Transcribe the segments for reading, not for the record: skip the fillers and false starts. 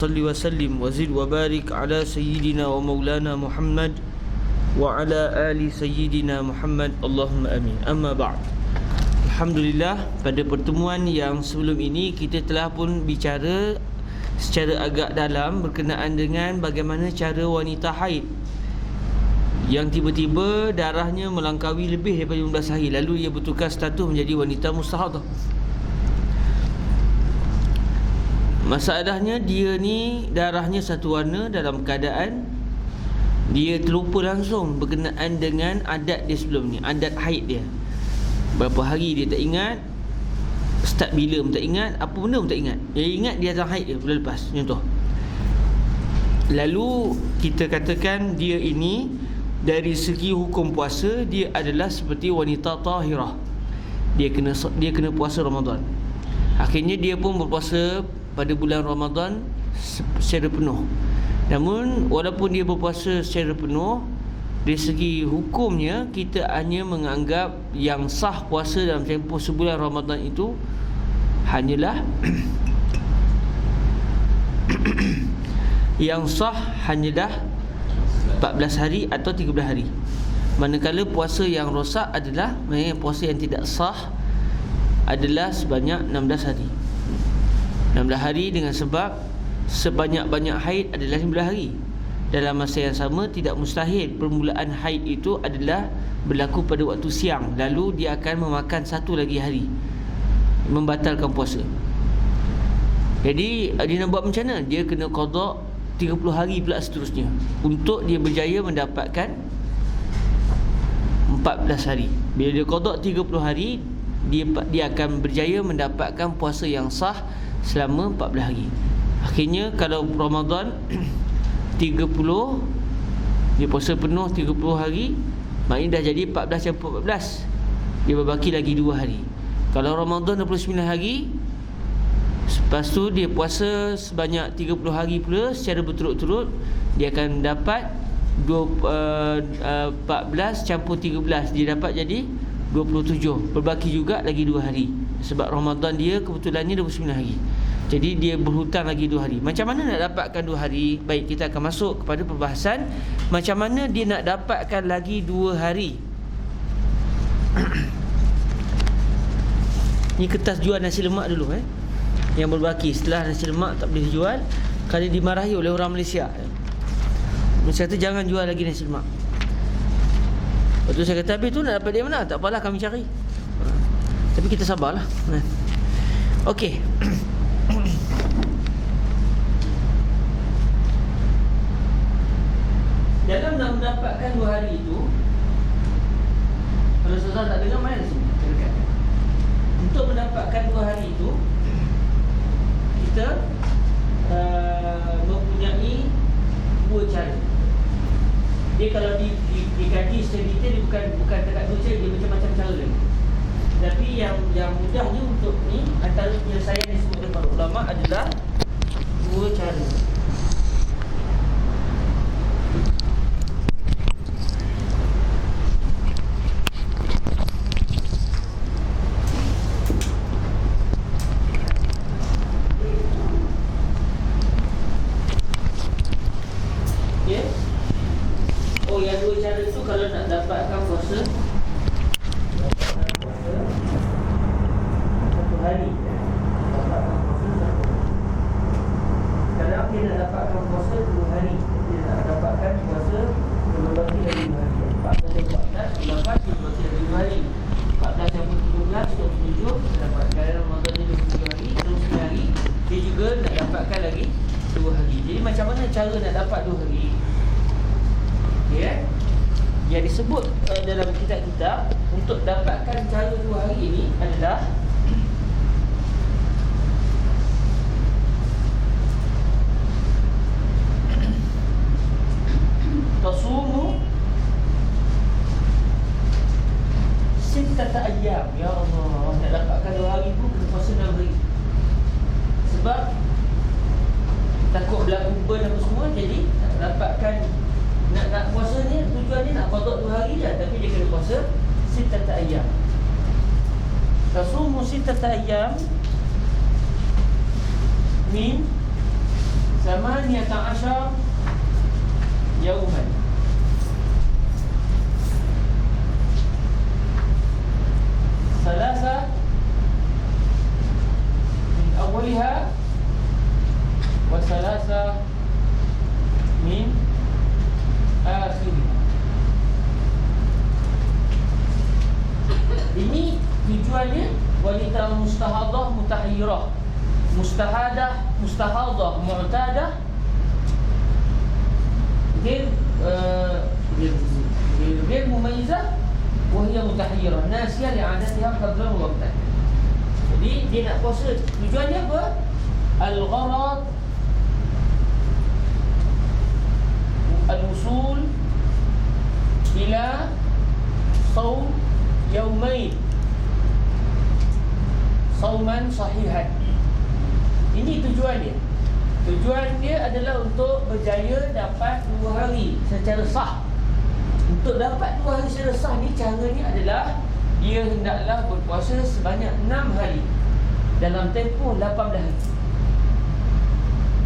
Salli wa sallim wa zid wa barik ala sayyidina wa maulana Muhammad wa ala ali sayyidina Muhammad, Allahumma amin. Amma ba'd. Alhamdulillah, pada pertemuan yang sebelum ini kita telah pun bicara secara agak dalam berkenaan dengan bagaimana cara wanita haid yang tiba-tiba darahnya melangkaui lebih daripada 15 hari, lalu ia bertukar status menjadi wanita mustahadah. Masalahnya dia ni darahnya satu warna dalam keadaan dia terlupa langsung berkenaan dengan adat dia sebelum ni, adat haid dia. Berapa hari dia tak ingat, start bila pun tak ingat, apa benda pun tak ingat. Dia ingat dia datang haid dia bulan lepas, contoh. Lalu kita katakan dia ini dari segi hukum puasa dia adalah seperti wanita tahirah. Dia kena puasa Ramadan. Akhirnya dia pun berpuasa pada bulan Ramadan secara penuh. Namun walaupun dia berpuasa secara penuh, dari segi hukumnya kita hanya menganggap yang sah puasa dalam tempoh sebulan Ramadan itu hanyalah yang sah hanyalah 14 hari atau 13 hari. Manakala puasa yang rosak adalah, puasa yang tidak sah adalah sebanyak 16 hari. 16 hari dengan sebab sebanyak-banyak haid adalah 15 hari. Dalam masa yang sama, tidak mustahil permulaan haid itu adalah berlaku pada waktu siang, lalu dia akan memakan satu lagi hari, membatalkan puasa. Jadi dia nak buat macam mana? Dia kena qada 30 hari pula seterusnya untuk dia berjaya mendapatkan 14 hari. Bila dia qada 30 hari, dia akan berjaya mendapatkan puasa yang sah selama 14 hari. Akhirnya kalau Ramadan 30, dia puasa penuh 30 hari, maknanya dah jadi 14 campur 14, dia berbaki lagi 2 hari. Kalau Ramadan 29 hari, lepas tu dia puasa sebanyak 30 hari pula secara berturut-turut, dia akan dapat 14 campur 13, dia dapat jadi 27, berbaki juga lagi 2 hari. Sebab Ramadan dia kebetulannya 29 hari, jadi dia berhutang lagi 2 hari. Macam mana nak dapatkan 2 hari? Baik, kita akan masuk kepada perbahasan macam mana dia nak dapatkan lagi 2 hari. Ni kertas jual nasi lemak dulu yang berbaki. Setelah nasi lemak tak boleh dijual, kerana dimarahi oleh orang Malaysia. Malaysia kata jangan jual lagi nasi lemak. Lepas tu saya kata, habis tu nak dapat dia mana? Tak apalah, kami cari. Tapi kita sabarlah. Okey. Dalam nak mendapatkan 2 hari itu, kalau saudara tak dengar, main sini dekat. Untuk mendapatkan 2 hari itu, kita mempunyai 2 cara. Dia kalau dikaji secara detail, dia bukan dekat 2 cara, dia macam-macam cara dia. Tapi yang mudahnya untuk ni, antara penyelesaian yang disebut oleh para ulama adalah 2 cara. Okay? Oh, yang 2 cara itu kalau nak dapatkan puasa hari, kalau kita nak dapatkan puasa 2 hari, kita nak dapatkan puasa berbagi lagi 2 hari. 14 dan 14, 18 berbagi lagi 2 hari. 14 campur 17, 27, kita dapatkan Ramadan ni 27 hari, 29 hari. Dia juga nak dapatkan lagi 2 hari. Jadi macam mana cara nak dapat 2 hari? Okay, yang disebut dalam kitab-kitab untuk dapatkan cara 2 hari ini adalah tasumu sittata ayyam. Ya Allah, nak dapatkan 2 hari pun kena puasa 6 hari. Sebab takut berlaku burn apa semua, jadi nak dapatkan nak puasa ni, tujuan ni nak qada 2 hari je, tapi dia kena puasa sittata ayyam. Tasumu sittata ayyam min Samaniyata yauman. Salasa min awaliha wa salasa min akhiriha. Ini tujuannya wanita mustahadah mutahayyirah, mustahadah mustahadah mu'tadah غير مميزة وهي متحيرة ناسية لعادتها قدرا ووقتا. Jadi dia nak puasa, tujuannya apa? Al-gharad al-wusul ila saum yaumain sauman sahihan. Ini tujuan dia. Tujuan dia adalah untuk berjaya dapat 2 hari secara sah. Untuk dapat 2 hari secara sah ni, caranya adalah dia hendaklah berpuasa sebanyak 6 hari dalam tempoh 18 hari.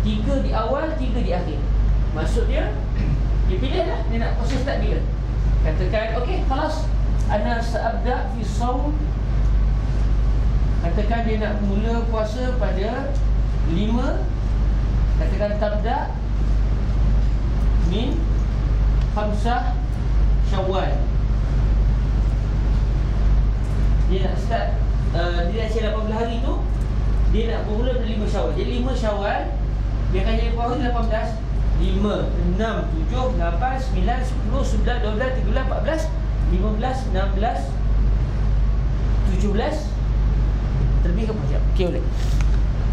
3 di awal, 3 di akhir. Maksud dia, dia pilihlah dia nak puasa start bila. Katakan, okey, khalas, ana sa'abda fi saum. Katakan dia nak mula puasa pada 5. Katakan tabda min 5 Syawal. Dia nak start dia nak share 18 hari tu, dia nak bermula pada 5 Syawal. Jadi 5 Syawal dia akan jadi berapa hari? 18, 5, 6, 7, 8, 9, 10, 11, 12, 13, 14, 15, 16, 17. Terlebih ke macam? Okey, boleh.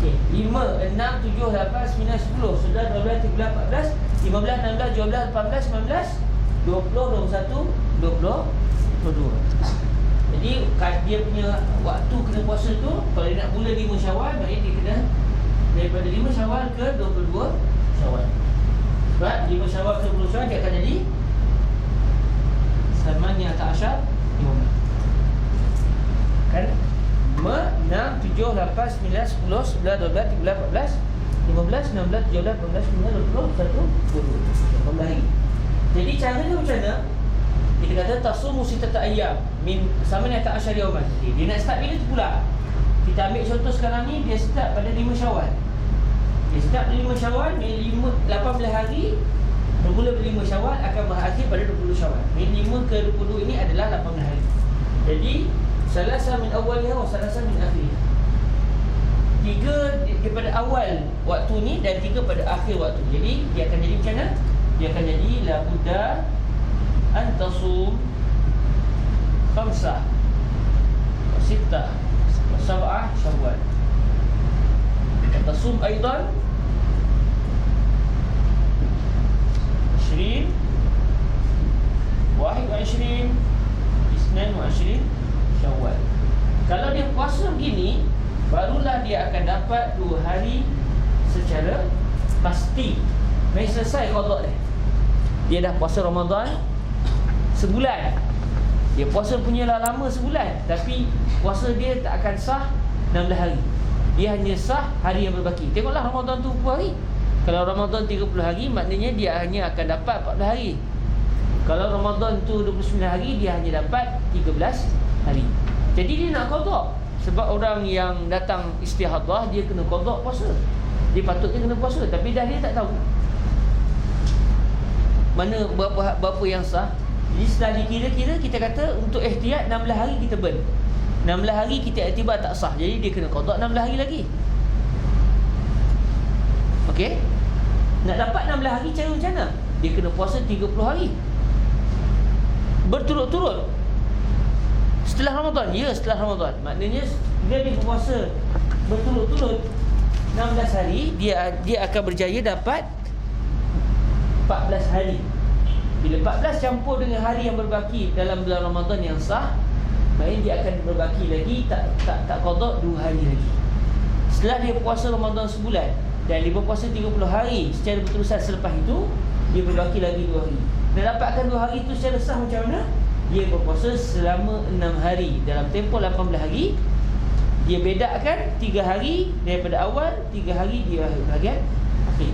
Okay. 5, 6, 7, 8, 9, 10, 11, 12, 13, 14, 15, 16, 17, 18, 19, 20, 21, 22. Jadi dia punya waktu kena puasa tu, kalau dia nak mula 5 Syawal, maknanya dia kena daripada 5 Syawal ke 22 Syawal. Sebab 5 Syawal ke 22 Syawal dia akan jadi Samaniyata kan? 5, 6, 7, 8, 9, 10, 11, 12, 13, 14, 15, 16, 17, 18, 19, 20, 21, 22 hari. Jadi caranya macam mana? Kita kata tasumu sittata ayyam min samaniyata yawman. Dia nak start bila tu pula? Kita ambil contoh sekarang ni, dia start pada 5 Syawal. Dia start pada 5 Syawal, 18 hari. Bermula pada 5 Syawal akan berakhir pada 20 Syawal. Min 5 ke 20 ini adalah 18 hari. Jadi salasa min awaliha wa salasa min akhiriha. 3 daripada awal waktu ni dan 3 pada akhir waktu. Jadi dia akan jadi macam mana? Dia akan jadi la budda an tasum 5 wa 6 wa 7 Syawal. Tasum aidan 20 21 22 Syawal. Kalau dia puasa begini, barulah dia akan dapat 2 hari secara pasti. Mai selesai qada dia. Dia dah puasa Ramadan sebulan. Dia puasa punya lama sebulan, tapi puasa dia tak akan sah 16 hari. Dia hanya sah hari yang berbaki. Tengoklah Ramadan tu berapa hari. Kalau Ramadan 30 hari, maknanya dia hanya akan dapat 14 hari. Kalau Ramadan tu 29 hari, dia hanya dapat 13 hari. Jadi dia nak qada. Sebab orang yang datang istihadah, dia kena qada puasa. Dia patutnya kena puasa, tapi dah dia tak tahu mana berapa yang sah. Jadi setelah dikira-kira, kita kata untuk ihtiyat 16 hari kita burn. 16 hari kita iktibar tak sah. Jadi dia kena qada 16 hari lagi. Okey? Nak dapat 16 hari cara macam mana? Dia kena puasa 30 hari berturut-turut setelah Ramadan. Ya, setelah Ramadan. Maknanya dia berpuasa berturut-turut 16 hari, dia akan berjaya dapat 14 hari. Bila 14 campur dengan hari yang berbaki dalam bulan Ramadan yang sah, maknanya dia akan berbaki lagi, tak qada 2 hari lagi. Setelah dia puasa Ramadan sebulan dan dia berpuasa 30 hari secara berterusan selepas itu, dia berbaki lagi 2 hari. Nak dapatkan 2 hari itu secara sah macam mana? Dia berpuasa selama 6 hari dalam tempoh 18 hari. Dia bedakan 3 hari daripada awal, 3 hari di bahagian akhir.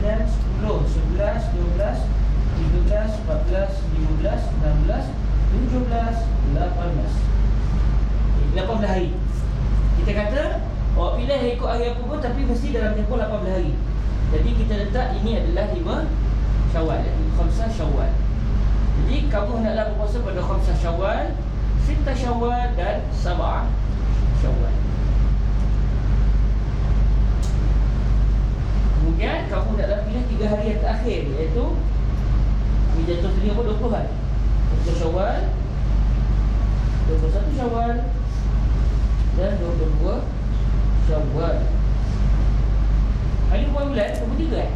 10, 11, 12, 13, 14, 15, 16, 17, 18. 18 hari. Kita kata pilih ikut hari apa pun, tapi mesti dalam tempoh 18 hari. Jadi kita letak ini adalah 5 Syawal, Khamsah Syawal. Jadi kamu hendaklah berpuasa pada Khamsah Syawal, Sittah Syawal dan Sab'ah Syawal. Kemudian kamu hendaklah pilih 3 hari yang terakhir, iaitu ini jatuh tadi apa? 20 hari. 20 Syawal, 21 Syawal dan 22 Syawal. Hari bulan 23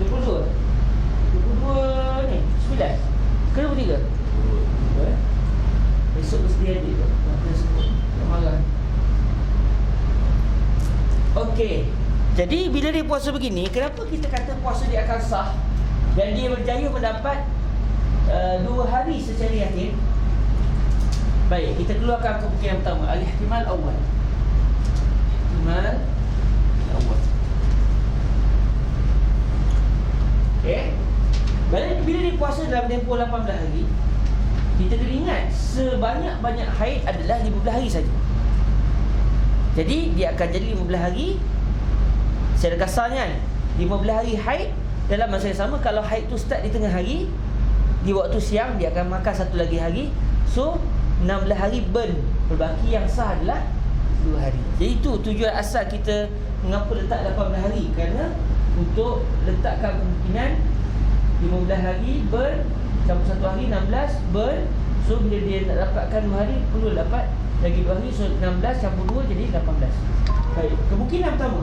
22 ni 9 ke 23? Besok mesti ada tu. Nak sebut. Tak marah. Okey. Jadi bila dia puasa begini, kenapa kita kata puasa dia akan sah dan dia berjaya mendapat 2 hari secara yakin? Baik, kita keluarkan kemungkinan pertama, al-ihtimal awal. Ihtimal awal. Okey. Bila dia puasa dalam tempoh 18 hari, kita kena ingat sebanyak-banyak haid adalah 15 hari saja. Jadi dia akan jadi 15 hari. Secara kasarnya 15 hari haid. Dalam masa yang sama, kalau haid tu start di tengah hari, di waktu siang dia akan makan satu lagi hari. So 16 hari burn. Berbaki yang sah adalah 2 hari. Jadi itu tujuan asal kita mengapa letak 18 hari. Kerana untuk letakkan kemungkinan 15 hari burn, campur satu hari 16 burn. So bila dia nak dapatkan 2 hari, perlu dapat lagi 2 hari. So 16 campur 2 jadi 18. Baik, kemungkinan pertama,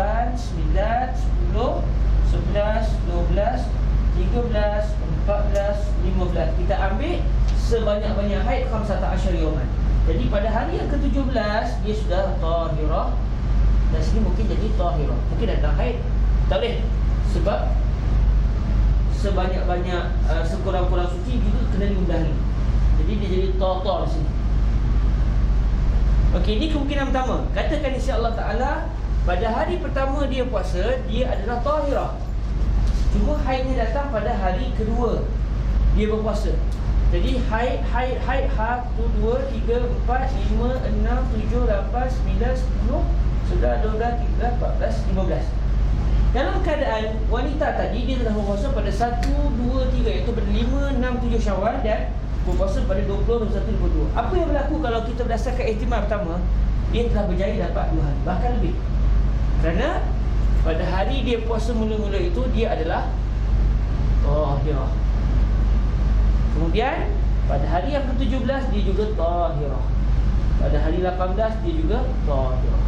8, 9, 10, 11, 12, 13, 14, 15. Kita ambil sebanyak-banyak haid khamsata asyar yawman. Jadi pada hari yang ke-17 dia sudah tahirah. Dan sini mungkin jadi tahirah, mungkin datang haid, tak boleh. Sebab sebanyak-banyak sekurang-kurang suci itu kena 15 hari. Jadi dia jadi total di sini. Okey, ini kemungkinan pertama. Katakan insya-Allah taala pada hari pertama dia puasa, dia adalah tahirah. Cuma haidnya datang pada hari kedua dia berpuasa. Jadi haid 1, 2, 3, 4, 5, 6, 7, 8, 9, 10, 11, 12, 13, 14, 15. Dalam keadaan wanita tadi dia telah berpuasa pada 1, 2, 3 iaitu pada 5, 6, 7 Syawal dan berpuasa pada 20, 21, 22. Apa yang berlaku kalau kita berdasarkan ihtimal pertama, dia telah berjaya dapat 2 hari, bahkan lebih. Kerana pada hari dia puasa mula-mula itu dia adalah tahirah. Kemudian pada hari yang ke-17 dia juga tahirah. Pada hari 18 dia juga tahirah.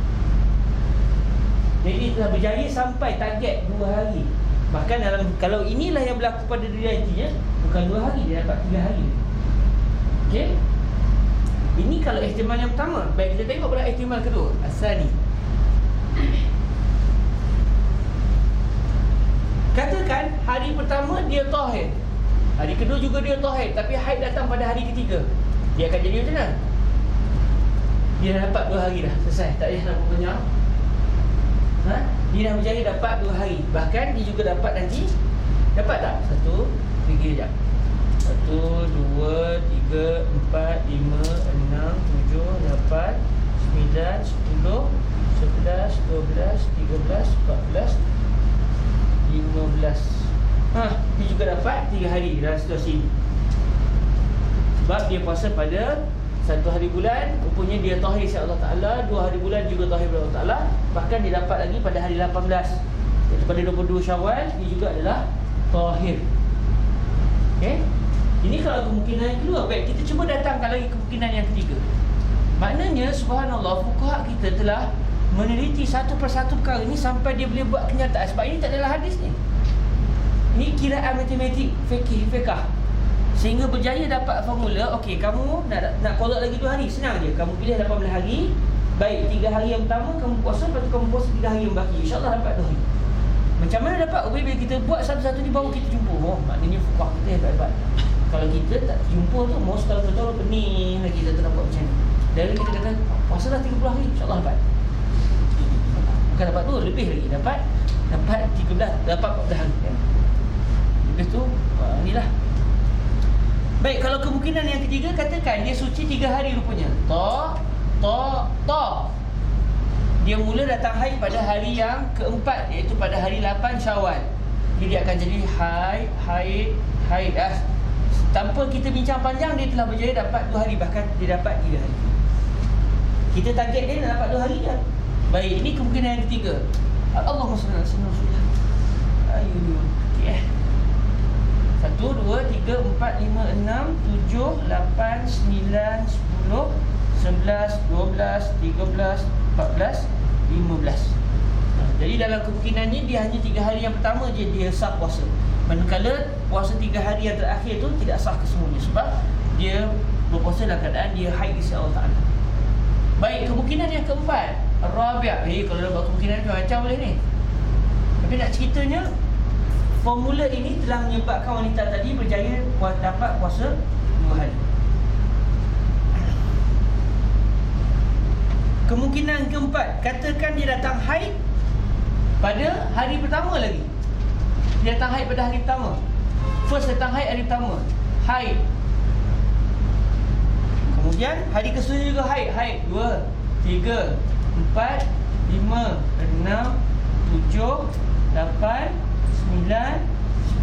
Jadi telah berjaya sampai target 2 hari. Bahkan dalam, kalau inilah yang berlaku pada diri nantinya, bukan 2 hari, dia dapat 3 hari. Okey. Ini kalau ihtimal yang pertama. Baik, kita tengok pula ihtimal kedua, asani. Katakan hari pertama dia tahir, hari kedua juga dia tahir, tapi haid datang pada hari ketiga. Dia akan jadi macam mana? Dia dah dapat 2 hari dah, selesai, tak payah nak berbanyak. Dia dah berjaya dapat 2 hari. Bahkan dia juga dapat nanti, dapat tak? 1, 3 sekejap. 1, 2, 3, 4, 5, 6, 7, 8, 9, 10, 11, 12, 13, 14, 15. Dia juga dapat 3 hari dalam situasi ini. Sebab dia puasa pada 1 hari bulan, rupanya dia tahir insya-Allah taala, 2 hari bulan juga tahir insya Allah taala, bahkan dia dapat lagi pada hari 18 iaitu pada 22 Syawal dia juga adalah tahir. Okey. Ini kalau kemungkinan yang kedua. Baik, kita cuba datangkan lagi kemungkinan yang ketiga. Maknanya subhanallah, fuqaha kita telah meneliti satu persatu perkara ini sampai dia boleh buat kenyataan. Sebab ini tak adalah hadis ni. Ini kiraan matematik, fiqh. Sehingga berjaya dapat formula. Okey, kamu nak qada lagi 2 hari, senang je. Kamu pilih 18 hari. Baik, 3 hari yang pertama kamu puasa, lepas tu kamu puasa 3 hari yang baki. InsyaAllah dapat 2 hari. Macam mana dapat? Bila kita buat satu-satu ni baru kita jumpa. Oh, maknanya fuqaha kita hebat-hebat. Kalau kita tak jumpa tu, mau setahun-tahun pening lagi kita tak buat macam ni. Dan kita kata, puasalah 30 hari, insyaAllah dapat. Bukan dapat tu, lebih lagi. Dapat 13, dapat 14 hari. Lepas tu, inilah. Baik, kalau kemungkinan yang ketiga, katakan dia suci 3 hari rupanya. Dia mula datang haid pada hari yang keempat, iaitu pada hari 8 Syawal. Jadi dia akan jadi haid. Tanpa kita bincang panjang, dia telah berjaya dapat 2 hari, bahkan dia dapat 3 hari. Kita target dia nak dapat 2 hari je. Baik, ini kemungkinan yang ketiga. Allahumma salli ala sayyidina Rasulullah. Okey. 1, 2, 3, 4, 5, 6, 7, 8, 9, 10, 11, 12, 13, 14, 15. Jadi dalam kemungkinan ni dia hanya 3 hari yang pertama je dia sah puasa. Manakala puasa 3 hari yang terakhir tu tidak sah kesemuanya, sebab dia berpuasa dalam keadaan dia haid insya-Allah taala. Baik, kemungkinan yang keempat, Rabi'. Kalau dah buat kemungkinan macam boleh ni. Tapi nak ceritanya, formula ini telah menyebabkan wanita tadi berjaya dapat puasa 2 hari. Kemungkinan keempat, katakan dia datang haid pada hari pertama lagi. Dia datang haid pada hari pertama. First datang haid hari pertama, haid. Kemudian hari keseterusnya juga haid 2, 3, 4, 5, 6, 7, 8, 9, 10,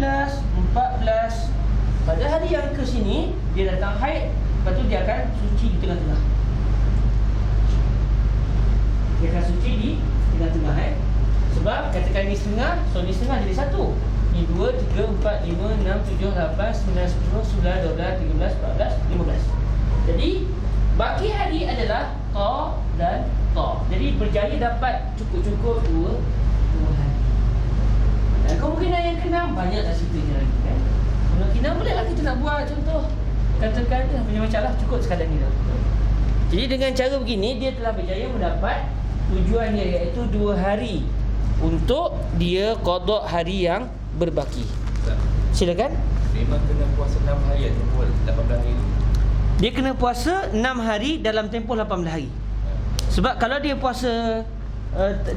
13, 14. Pada hari yang ke sini dia datang haid, lepas tu dia akan suci di tengah-tengah. Dia akan suci di tengah-tengah sebab katakan ni setengah, so ni setengah jadi satu. Ni 2, 3, 4, 5, 6, 7, 8, 9, 10, 11, 12, 13, 14, 15. Jadi baki hari adalah ta dan ta. Jadi berjaya dapat cukup-cukup dua hari. Dan kemungkinan yang ke-6 banyaklah ceritanya lagi kan. Kemungkinan bolehlah kita nak buat contoh. Katakan macam-macam lah, cukup sekadar ni lah. Jadi dengan cara begini dia telah berjaya mendapat tujuannya, iaitu 2 hari untuk dia qada hari yang berbaki. Silakan. Memang kena puasa 6 hari ataupun 18 hari tu. Dia kena puasa 6 hari dalam tempoh 18 hari. Sebab kalau dia puasa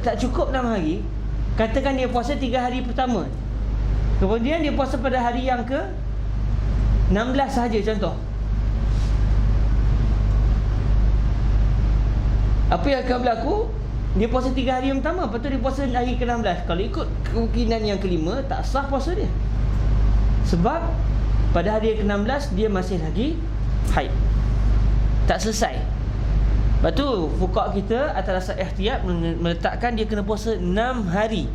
tak cukup 6 hari, katakan dia puasa 3 hari pertama, kemudian dia puasa pada hari yang ke 16 sahaja contoh, apa yang akan berlaku? Dia puasa 3 hari yang pertama, lepas tu dia puasa hari ke-16. Kalau ikut kemungkinan yang kelima, tak sah puasa dia. Sebab pada hari yang ke-16 dia masih lagi haid, tak selesai. Lepas tu fuqaha kita atas dasar ihtiyat meletakkan dia kena puasa 6 hari.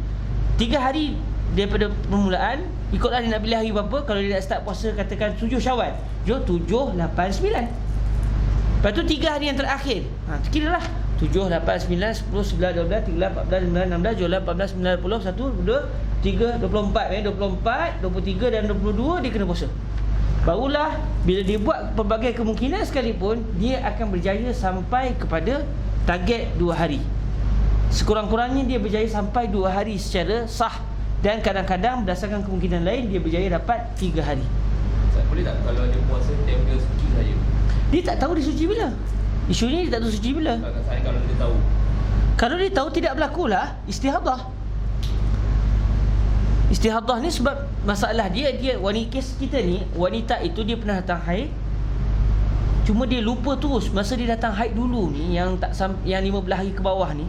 3 hari daripada permulaan, ikutlah dia nak pilih hari berapa. Kalau dia nak start puasa katakan 7 Syawal, 7, 8, 9. Lepas tu 3 hari yang terakhir, kira lah 7, 8, 9, 10, 11, 12, 13, 14, 15, 16, 17, 18, 19, 20, 1, 2, 3, 24 24, 23 dan 22 dia kena puasa. Barulah bila dia buat pelbagai kemungkinan sekalipun, dia akan berjaya sampai kepada target 2 hari. Sekurang-kurangnya dia berjaya sampai 2 hari secara sah. Dan kadang-kadang berdasarkan kemungkinan lain dia berjaya dapat 3 hari. Boleh tak kalau dia puasa time dia suci saja? Dia tak tahu dia suci bila. Isunya dia tak tahu suci bila. Saya kalau dia tahu. Kalau dia tahu tidak berlakulah istihadah. Istihadah ni sebab masalah dia wanita kes kita ni, wanita itu dia pernah datang haid. Cuma dia lupa terus masa dia datang haid dulu ni yang 15 hari ke bawah ni.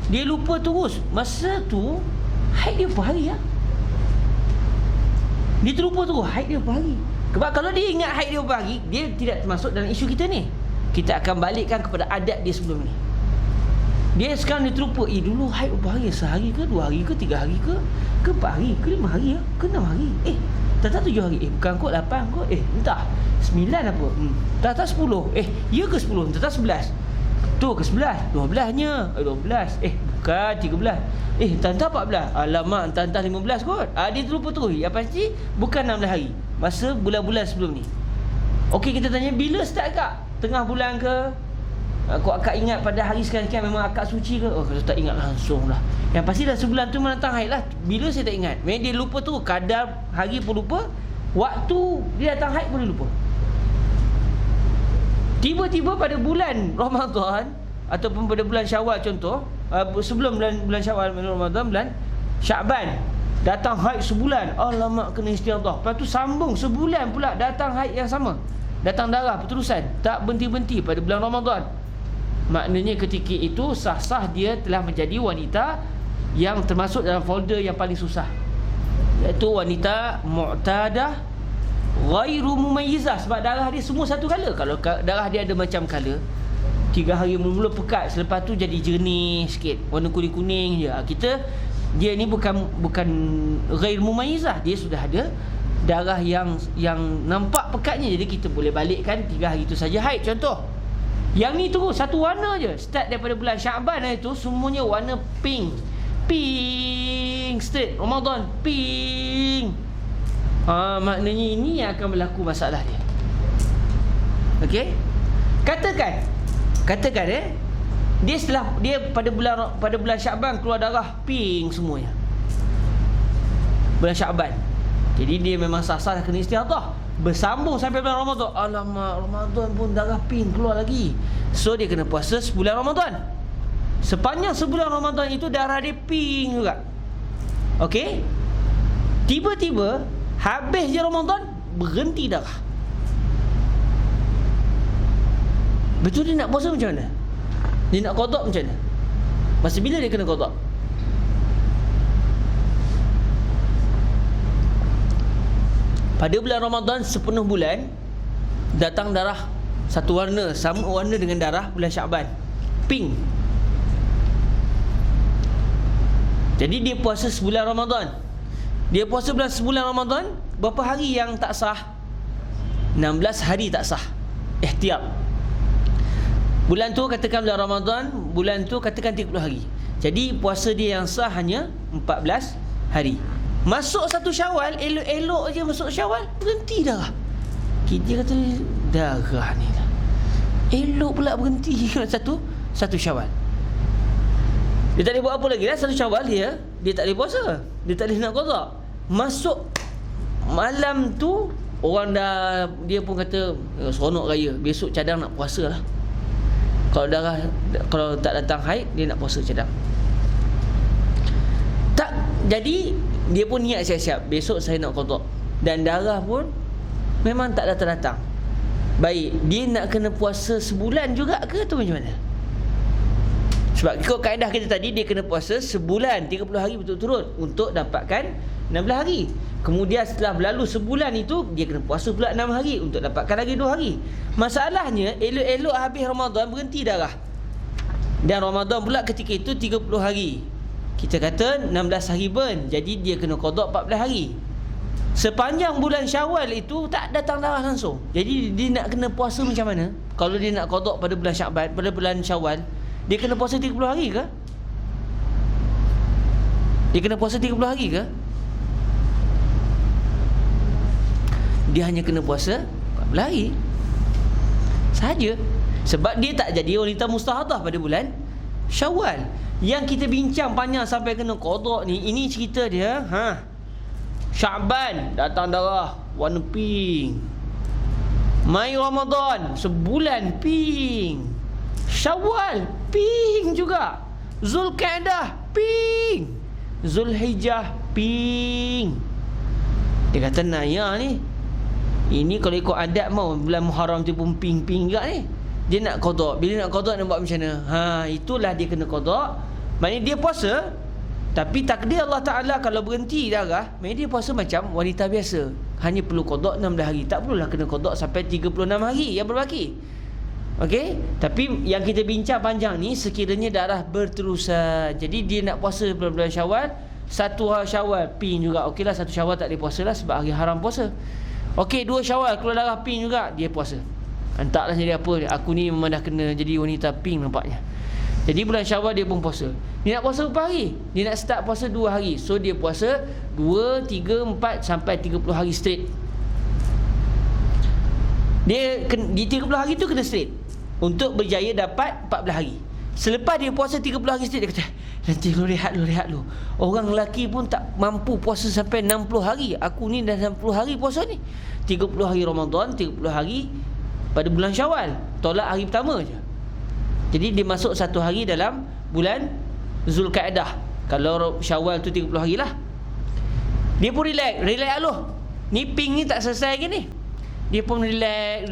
Dia lupa terus masa tu haid dia berapa hari ya? Dia terlupa terus haid dia berapa hari. Sebab kalau dia ingat haid dia berapa hari, dia tidak termasuk dalam isu kita ni. Kita akan balikkan kepada adat dia sebelum ni. Dia sekarang dia terlupa, dulu haid berapa hari? Sehari ke, 2 hari ke, 3 hari ke 4 hari ke, 5 hari ya? Ke 6 hari? Tak 7 hari. Bukan kot 8 kot. Entah 9 apa? Tak 10. Ya ke 10? Tak 11. Tu ke 11? 12-nya. 12. Bukan 13. Entah 14. Alamak, entah 15 kot. Dia terlupa terus. Yang pasti bukan 16 hari. Masa bulan-bulan sebelum ni. Okey, kita tanya bila start akak? Tengah bulan ke? Kau akak ingat pada hari sekian-sekian memang akak suci ke? Kalau tak ingat langsung lah. Yang pasti dah sebulan tu menantang haid lah. Bila saya tak ingat. Memang dia lupa tu. Kadar hari pun lupa. Waktu dia datang haid pun dia lupa. Tiba-tiba pada bulan Ramadan ataupun pada bulan Syawal contoh, sebelum bulan Syawal, Ramadan, bulan Sya'ban, Datang haid sebulan, alamak kena istiadah. Lepas tu sambung sebulan pula datang haid yang sama, datang darah berterusan, tak berhenti-henti pada bulan Ramadan. Maknanya ketika itu sah-sah dia telah menjadi wanita yang termasuk dalam folder yang paling susah, iaitu wanita mu'tadah ghairu mumayyizah. Sebab darah dia semua satu colour. Kalau darah dia ada macam colour, 3 hari mula-mula pekat, selepas tu jadi jernih sikit, warna kuning-kuning je. Dia ni bukan ghair mumayyizah, dia sudah ada darah yang nampak pekatnya. Jadi kita boleh balikkan 3 hari itu saja haid contoh. Yang ni terus satu warna je, start daripada bulan Syaban itu semuanya warna pink straight. Ramadan pink. Maknanya ini yang akan berlaku masalah dia. Okey, katakan dia pada bulan Syaban keluar darah pink semuanya, bulan Syaban. Jadi dia memang sah-sah kena istiadah, bersambung sampai bulan Ramadan. Alamak, Ramadan pun darah pink keluar lagi. So dia kena puasa sebulan Ramadan. Sepanjang sebulan Ramadan itu darah dia pink juga. Okey, tiba-tiba habis je Ramadan, berhenti darah. Betul dia nak puasa macam mana? Dia nak qada macam mana? Masa bila dia kena qada? Pada bulan Ramadan sepenuh bulan datang darah satu warna, sama warna dengan darah bulan Syaban, pink. Jadi dia puasa sebulan Ramadan. Dia puasa sebulan Ramadan, berapa hari yang tak sah? 16 hari tak sah. Ihtiyat. Bulan tu katakan bulan Ramadan, bulan tu katakan 30 hari. Jadi puasa dia yang sah hanya 14 hari. Masuk satu Syawal, elok-elok je masuk Syawal, berhenti darah. Kita kata darah ni lah, elok pula berhenti satu Syawal. Dia tak boleh buat apa lagi lah. Satu Syawal dia tak boleh puasa, dia tak boleh nak qada. Masuk malam tu orang dah, dia pun kata seronok raya, besok cadang nak puasa lah. Kalau tak datang haid, dia nak puasa cadang. Tak, jadi dia pun niat siap-siap, besok saya nak qada. Dan darah pun memang tak datang-datang. Baik, dia nak kena puasa sebulan juga ke atau macam mana? Sebab ikut kaedah kita tadi, dia kena puasa sebulan 30 hari betul-betul untuk dapatkan 16 hari. Kemudian setelah berlalu sebulan itu, dia kena puasa pula 6 hari untuk dapatkan lagi 2 hari. Masalahnya, elok-elok habis Ramadan berhenti darah. Dan Ramadan pula ketika itu 30 hari. Kita kata 16 hari burn, jadi dia kena qada 14 hari. Sepanjang bulan Syawal itu tak datang darah langsung. Jadi dia nak kena puasa macam mana? Kalau dia nak qada pada bulan Syaban, pada bulan Syawal, dia kena puasa 30 hari ke? Dia kena puasa 30 hari ke? Dia hanya kena puasa 14 hari saja. Sebab dia tak jadi wanita mustahadah pada bulan Syawal. Yang kita bincang panjang sampai kena qada ni, ini cerita dia. Syaban datang darah warna pink. Mai Ramadan sebulan pink. Syawal pink juga. Zulkaidah pink. Zulhijjah pink. Dia kata Naya ni, ini kalau ikut adat mau bulan Muharram tu pun pink-pink juga ni. Dia nak qada. Bila nak qada nak buat macam mana? Itulah dia kena qada. Maknanya dia puasa, tapi takdir Allah Ta'ala kalau berhenti darah, maknanya dia puasa macam wanita biasa, hanya perlu qada 16 hari. Tak perlulah kena qada sampai 36 hari yang berbaki. Okey, tapi yang kita bincang panjang ni sekiranya darah berterusan. Jadi dia nak puasa bulan Syawal, satu Syawal pink juga. Okeylah, satu Syawal tak boleh puasa lah sebab hari haram puasa. Okey, 2 Syawal keluar darah pink juga, dia puasa. Entahlah jadi apa, aku ni memang dah kena jadi wanita pink nampaknya. Jadi bulan Syawal dia pun puasa. Dia nak puasa berapa hari? Dia nak start puasa 2 hari. So dia puasa 2, 3, 4 sampai 30 hari straight. Dia di 30 hari tu kena straight untuk berjaya dapat 14 hari. Selepas dia puasa 30 hari straight, dia kata nanti lu rehat lu. Orang lelaki pun tak mampu puasa sampai 60 hari. Aku ni dah 60 hari puasa ni. 30 hari Ramadan, 30 hari pada bulan Syawal. Tolak hari pertama je. Jadi dia masuk 1 hari dalam bulan Zulkaidah. Kalau Syawal tu 30 hari lah. Dia pun relax aloh. Ni ping ni tak selesai lagi ni. Dia pun relax,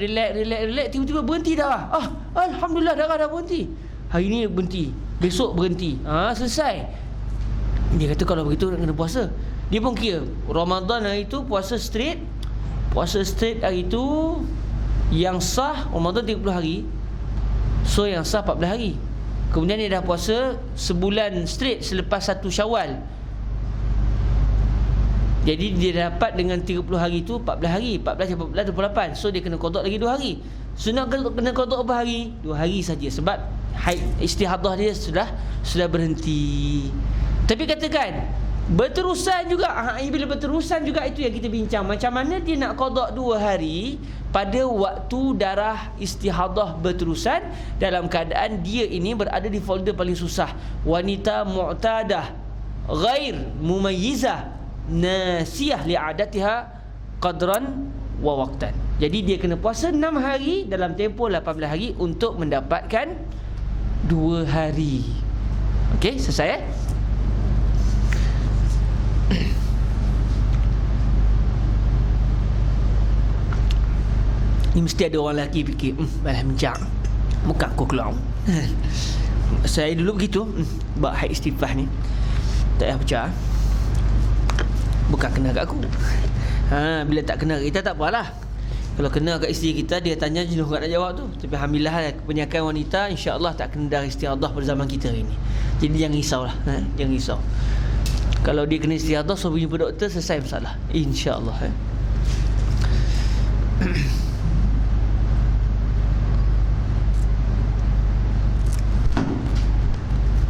tiba-tiba berhenti darah. Alhamdulillah darah dah berhenti. Hari ni berhenti, besok berhenti. Selesai. Dia kata kalau begitu nak kena puasa. Dia pun kira Ramadan hari tu puasa straight. Puasa straight hari tu yang sah Ramadan 30 hari. So yang sah 14 hari. Kemudian dia dah puasa sebulan straight selepas 1 Syawal. Jadi dia dapat dengan 30 hari tu 14 hari. 14, 14, 28. So dia kena qada lagi 2 hari. So nak kena qada berapa hari? 2 hari saja. Sebab haid istihadah dia sudah berhenti. Tapi katakan berterusan juga. Bila berterusan juga, itu yang kita bincang. Macam mana dia nak qada 2 hari pada waktu darah istihadah berterusan, dalam keadaan dia ini berada di folder paling susah. Wanita mu'tadah ghair mumayyizah nasiyah li'adatiha qadran wa waqtan. Jadi dia kena puasa 6 hari dalam tempoh 18 hari untuk mendapatkan 2 hari. Okey, selesai Ni mesti ada orang lelaki fikir, malah mencak muka aku keluar. Saya dulu begitu, bab haid istifah ni tak payah pecah. Bukan kena kat aku. Bila tak kena kita tak apalah. Kalau kena kat isteri kita, dia tanya jenuh kat nak jawab tu. Tapi alhamdulillah kebanyakan wanita insya-Allah tak kena darah istihadah pada zaman kita hari ni. Jadi jangan risaulah, jangan risau. Kalau dia kena istihadah, so jumpa doktor, selesai masalah, insya-Allah.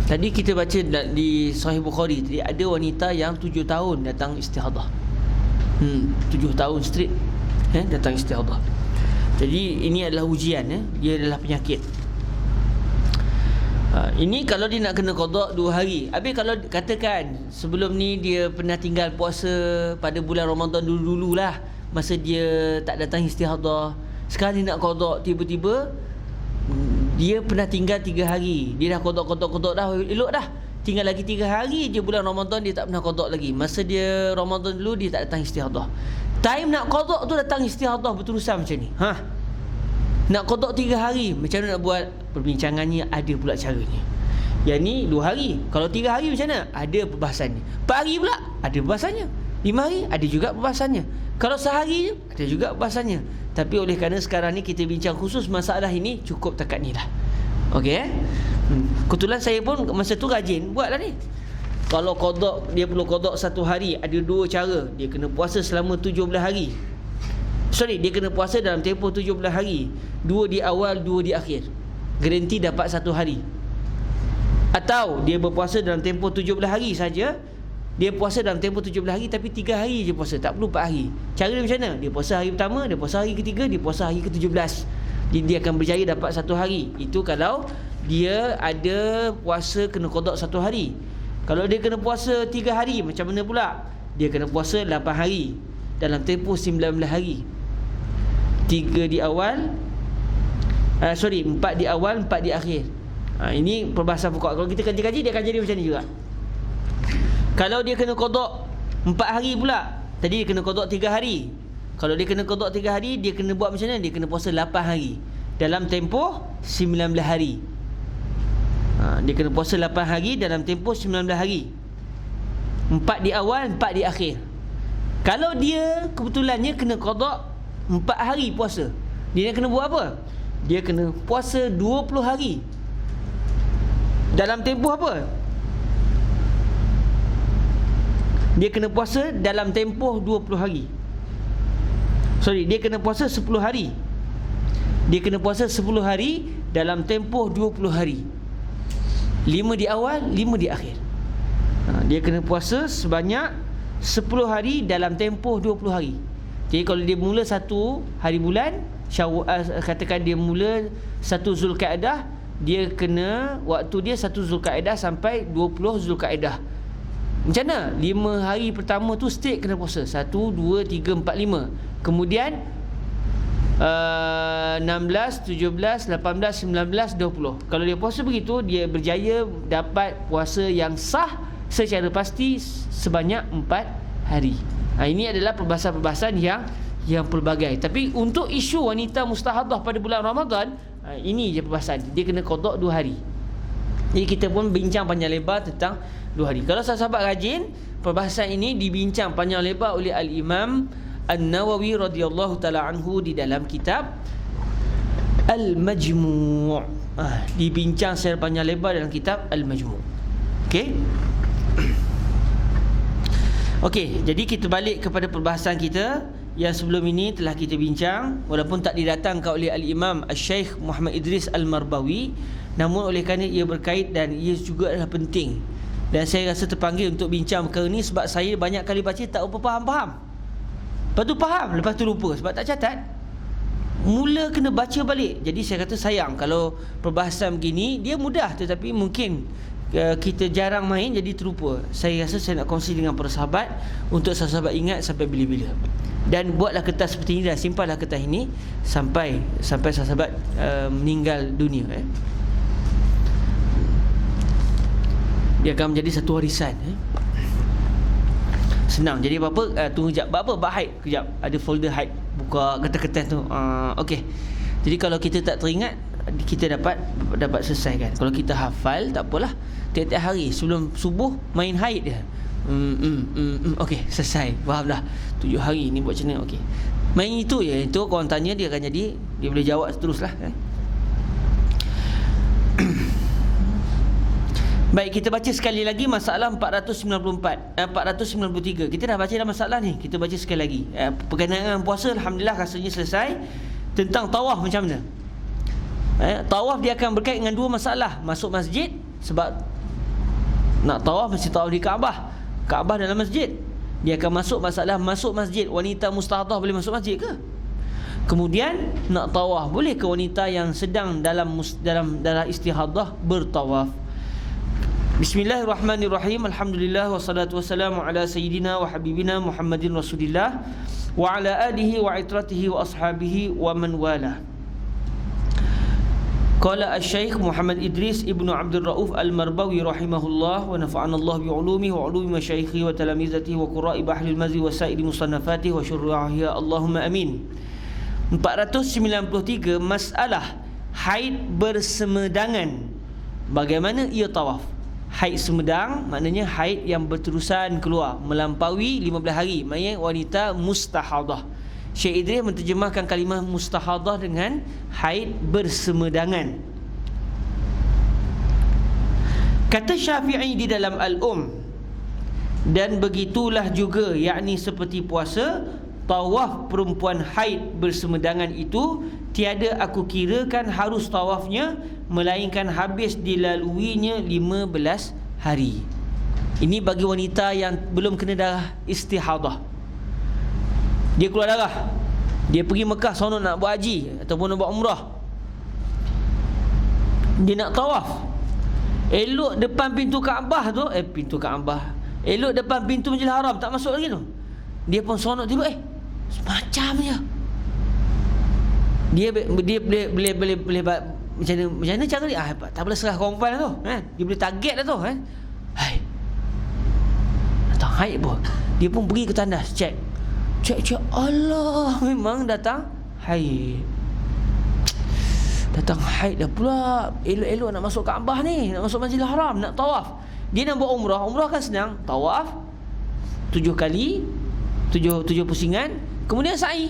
Tadi kita baca di Sahih Bukhari, tadi ada wanita yang 7 tahun datang istihadah. 7 tahun straight datang istihadah. Jadi ini adalah ujian, dia adalah penyakit. Ini kalau dia nak kena qada 2 hari. Habis kalau katakan sebelum ni dia pernah tinggal puasa pada bulan Ramadan dulu-dululah, masa dia tak datang istihadah, sekarang dia nak qada, tiba-tiba dia pernah tinggal 3 hari. Dia dah qada dah, elok dah. Tinggal lagi 3 hari je bulan Ramadan, dia tak pernah qada lagi. Masa dia Ramadan dulu, dia tak datang istihadah. Time nak qada tu datang istihadah berterusan macam ni. Nak qada 3 hari, macam mana nak buat? Perbincangannya ada pula caranya. Yang ni 2 hari. Kalau 3 hari macam mana? Ada perbahasannya. 4 hari pula ada perbahasannya. 5 hari ada juga perbahasannya. Kalau sehari je ada juga perbahasannya. Tapi oleh kerana sekarang ni kita bincang khusus masalah ini, cukup takat ni lah. Okey Kebetulan saya pun masa tu rajin buat lah ni. Kalau qada, dia perlu qada 1 hari, ada 2 cara. Dia kena puasa selama 17 hari. Dia kena puasa dalam tempoh 17 hari. 2 di awal, 2 di akhir. Garanti dapat 1 hari. Atau dia berpuasa dalam tempoh 17 hari saja. Dia puasa dalam tempoh 17 hari tapi 3 hari je puasa, tak perlu 4 hari. Cara dia macam mana? Dia puasa hari pertama, dia puasa hari ketiga, dia puasa hari ke-17. Dia akan berjaya dapat 1 hari. Itu kalau dia ada puasa kena qada 1 hari. Kalau dia kena puasa 3 hari, macam mana pula? Dia kena puasa 8 hari dalam tempoh 19 hari. 3 di awal, 4 di awal, 4 di akhir. Ini perbahasan pokok. Kalau kita kaji-kaji, dia akan jadi macam ni juga. Kalau dia kena qada 4 hari pula, tadi dia kena qada 3 hari. Kalau dia kena qada 3 hari, dia kena buat macam mana? Dia kena puasa 8 hari dalam tempoh 19 hari. Dia kena puasa 8 hari dalam tempoh 19 hari. 4 di awal, 4 di akhir. Kalau dia kebetulannya kena qada 4 hari puasa, dia kena buat apa? Dia kena puasa 20 hari dalam tempoh apa? Dia kena puasa dalam tempoh 20 hari. Dia kena puasa 10 hari. Dia kena puasa 10 hari dalam tempoh 20 hari. 5 di awal, 5 di akhir. Dia kena puasa sebanyak 10 hari dalam tempoh 20 hari. Jadi kalau dia mula 1 hari bulan katakan dia mula 1 Zulkaidah, dia kena waktu dia 1 Zulkaidah sampai 20 Zulkaidah. Macam mana? 5 hari pertama tu straight kena puasa. 1, 2, 3, 4, 5. Kemudian 16, 17, 18, 19, 20. Kalau dia puasa begitu, dia berjaya dapat puasa yang sah secara pasti sebanyak 4 hari. Ini adalah perbahasan-perbahasan yang pelbagai. Tapi untuk isu wanita mustahadah pada bulan Ramadan, ini je perbahasan. Dia kena qada 2 hari. Jadi kita pun bincang panjang lebar tentang 2 hari. Kalau sahabat rajin, perbahasan ini dibincang panjang lebar oleh Al-Imam An-Nawawi radhiyallahu taala anhu di dalam kitab Al-Majmu'. Dibincang secara panjang lebar dalam kitab Al-Majmu'. Okey. Okey, jadi kita balik kepada perbahasan kita yang sebelum ini telah kita bincang, walaupun tak didatangkan oleh Al-Imam Al-Syeikh Muhammad Idris Al-Marbawi, namun oleh kerana ia berkait dan ia juga adalah penting, dan saya rasa terpanggil untuk bincang perkara ini sebab saya banyak kali baca tak apa faham. Lepas tu faham, lepas tu lupa sebab tak catat. Mula kena baca balik. Jadi saya kata sayang kalau perbahasan begini, dia mudah tetapi mungkin kita jarang main jadi terlupa. Saya rasa saya nak kongsi dengan para sahabat untuk sahabat ingat sampai bila-bila. Dan buatlah kertas seperti ini dan simpanlah kertas ini sampai sahabat meninggal dunia. Dia akan menjadi satu warisan. Senang. Jadi apa-apa tunggu sekejap. Apa haid kejap. Ada folder haid. Buka kertas-kertas tu. Okey. Jadi kalau kita tak teringat, kita dapat selesaikan. Kalau kita hafal, tak apalah. Tiap-tiap hari sebelum subuh main haid dia. Okey, selesai. Faham dah. 7 hari ni buat macam mana? Okey. Main itu je. Itu korang tanya dia akan jadi, dia boleh jawab teruslah kan. Baik, kita baca sekali lagi masalah 493. Kita dah baca dah masalah ni. Kita baca sekali lagi. Berkenaan dengan puasa, alhamdulillah rasanya selesai. Tentang tawaf macam mana? Tawaf dia akan berkait dengan 2 masalah. Masuk masjid, sebab nak tawaf mesti tawaf di Kaabah. Kaabah dalam masjid. Dia akan masuk masalah masuk masjid. Wanita mustahadah boleh masuk masjid ke? Kemudian nak tawaf, boleh ke wanita yang sedang dalam istihadah bertawaf? Bismillahirrahmanirrahim. Alhamdulillah wassalatu wassalamu ala sayyidina wa habibina Muhammadin Rasulillah wa ala alihi wa itratihi wa ashabihi wa man wala. Qala Al-Syeikh Muhammad Idris Ibnu Abdul Rauf Al-Marbawi rahimahullah wa nafa'ana Allah bi ulumihi wa ulumi masyayikhi wa talamizatihi wa qura'i bahli al-mazi wa sa'iri musannafatihi wa syurrahi Allahumma amin. 493 masalah haid bersemedangan. Bagaimana ia tawaf? Haid semedang maknanya haid yang berterusan keluar melampaui 15 hari, maknanya wanita mustahadah. Syekh Idris menterjemahkan kalimah mustahadah dengan haid bersemedangan. Kata Syafi'i di dalam dan begitulah juga, yakni seperti puasa, tawaf perempuan haid bersemedangan itu tiada aku kirakan harus tawafnya, melainkan habis dilaluinya 15 hari. Ini bagi wanita yang belum kena darah istihadah. Dia keluar darah, dia pergi Mekah sono nak buat haji ataupun nak buat umrah, dia nak tawaf, elok depan pintu Kaabah tu, pintu Kaabah, elok depan pintu Masjidil Haram, tak masuk lagi tu. Dia pun sonok tiba, semacam je. Dia boleh macam mana cara dia? Tak boleh serah korban tu, kan? Dia boleh target dah tu, kan? Hai. Datang haid pun. Dia pun pergi ke tandas, cek. Allah, memang datang haid. Datang haid dah pula. Elok-elok nak masuk Kaabah ni, nak masuk Masjidil Haram, nak tawaf. Dia nak buat umrah. Umrah kan senang. Tawaf 7 kali, 7 pusingan, kemudian sa'i.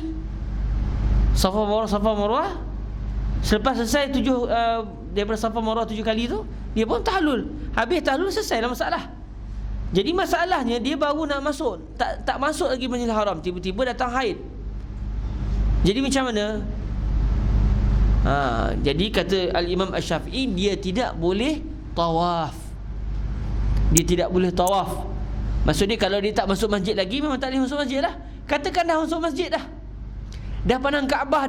Safa Marwah. Selepas selesai 7 daripada Safa Marwah 7 kali tu, dia pun tahlul. Habis tahlul, selesailah masalah. Jadi masalahnya dia baru nak masuk, tak masuk lagi Masjidil Haram, tiba-tiba datang haid. Jadi macam mana? Jadi kata Al-Imam Asy-Syafi'i, dia tidak boleh tawaf. Dia tidak boleh tawaf. Maksudnya kalau dia tak masuk masjid lagi, memang tak boleh masuk masjid lah. Katakan dah masuk masjid dah, dah pandang Kaabah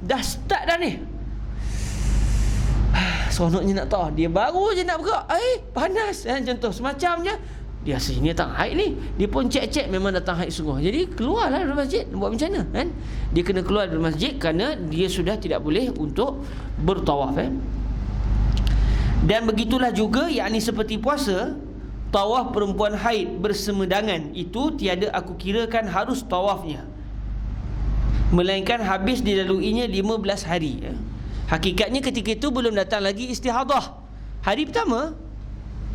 dah start dah ni, seronoknya nak tawaf, dia baru je nak bergerak, panas, contoh semacamnya. Dia aslinya datang haid ni, dia pun cek memang datang haid sungguh. Jadi keluarlah dari masjid. Buat macam mana, kan? Dia kena keluar dari masjid kerana dia sudah tidak boleh untuk bertawaf, Dan begitulah juga, yakni seperti puasa, tawaf perempuan haid bersemedangan itu tiada aku kirakan harus tawafnya, melainkan habis dilaluinya 15 hari. Hakikatnya ketika itu belum datang lagi istihadah. Hari pertama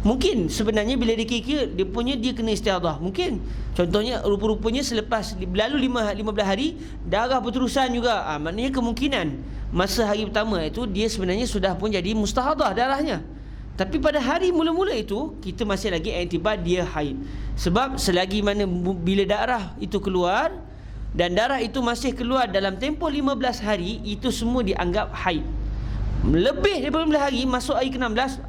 mungkin sebenarnya bila dia kira dia kena istihadah. Mungkin contohnya rupa-rupanya selepas berlalu 15 hari darah berterusan juga. Maknanya kemungkinan masa hari pertama itu dia sebenarnya sudah pun jadi mustahadah darahnya. Tapi pada hari mula-mula itu kita masih lagi iktibar dia haid. Sebab selagi mana bila darah itu keluar dan darah itu masih keluar dalam tempoh 15 hari, itu semua dianggap haid. Lebih daripada 15 hari, masuk hari ke-16,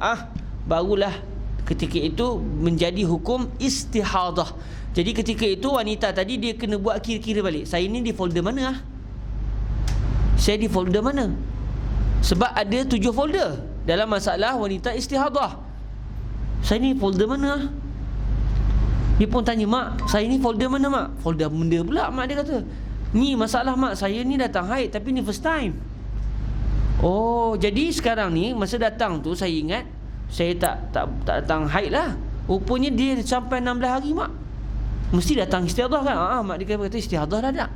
barulah ketika itu menjadi hukum istihadah. Jadi ketika itu wanita tadi dia kena buat kira-kira balik. Saya ni di folder mana? Saya di folder mana? Sebab ada 7 folder dalam masalah wanita istihadah. Saya ni folder mana? Dia pun tanya, mak, saya ni folder mana mak? Folder benda pula mak dia kata. Ni masalah mak, saya ni datang haid tapi ni first time. Oh, jadi sekarang ni masa datang tu saya ingat saya tak datang haid lah. Rupanya dia sampai 16 hari mak. Mesti datang istihadah kan? Mak dia kata istihadah dah tak.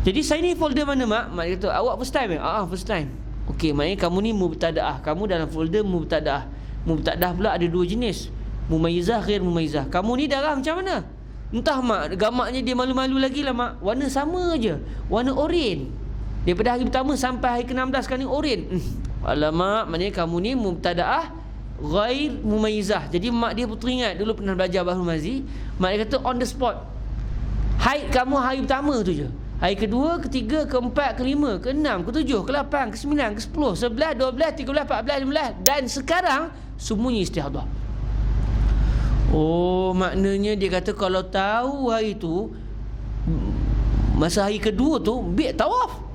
Jadi saya ni folder mana mak? Mak dia kata awak first time first time. Okey, maknanya kamu ni mubtadaah. Kamu dalam folder mubtadaah. Mubtadaah pula ada 2 jenis. Mumayyizah, ghair mumayyizah. Kamu ni darah macam mana? Entah mak, gamaknya dia malu-malu lagi lah mak. Warna sama je, warna oren. Daripada hari pertama sampai hari ke-16 sekarang ni oren. Alamak, maknanya kamu ni mubtadaah ghair mumayyizah. Jadi mak dia pun teringat dulu pernah belajar Bahrul Mazi. Mak dia kata on the spot. Haid kamu hari pertama tu je. Hari kedua, ketiga, keempat, kelima, keenam, ketujuh, ke-8, ke-9, ke-10, 11, 12, 13, 14, 15 dan sekarang semuanya istihadah. Oh, maknanya dia kata kalau tahu hari tu masa hari kedua tu biar tawaf.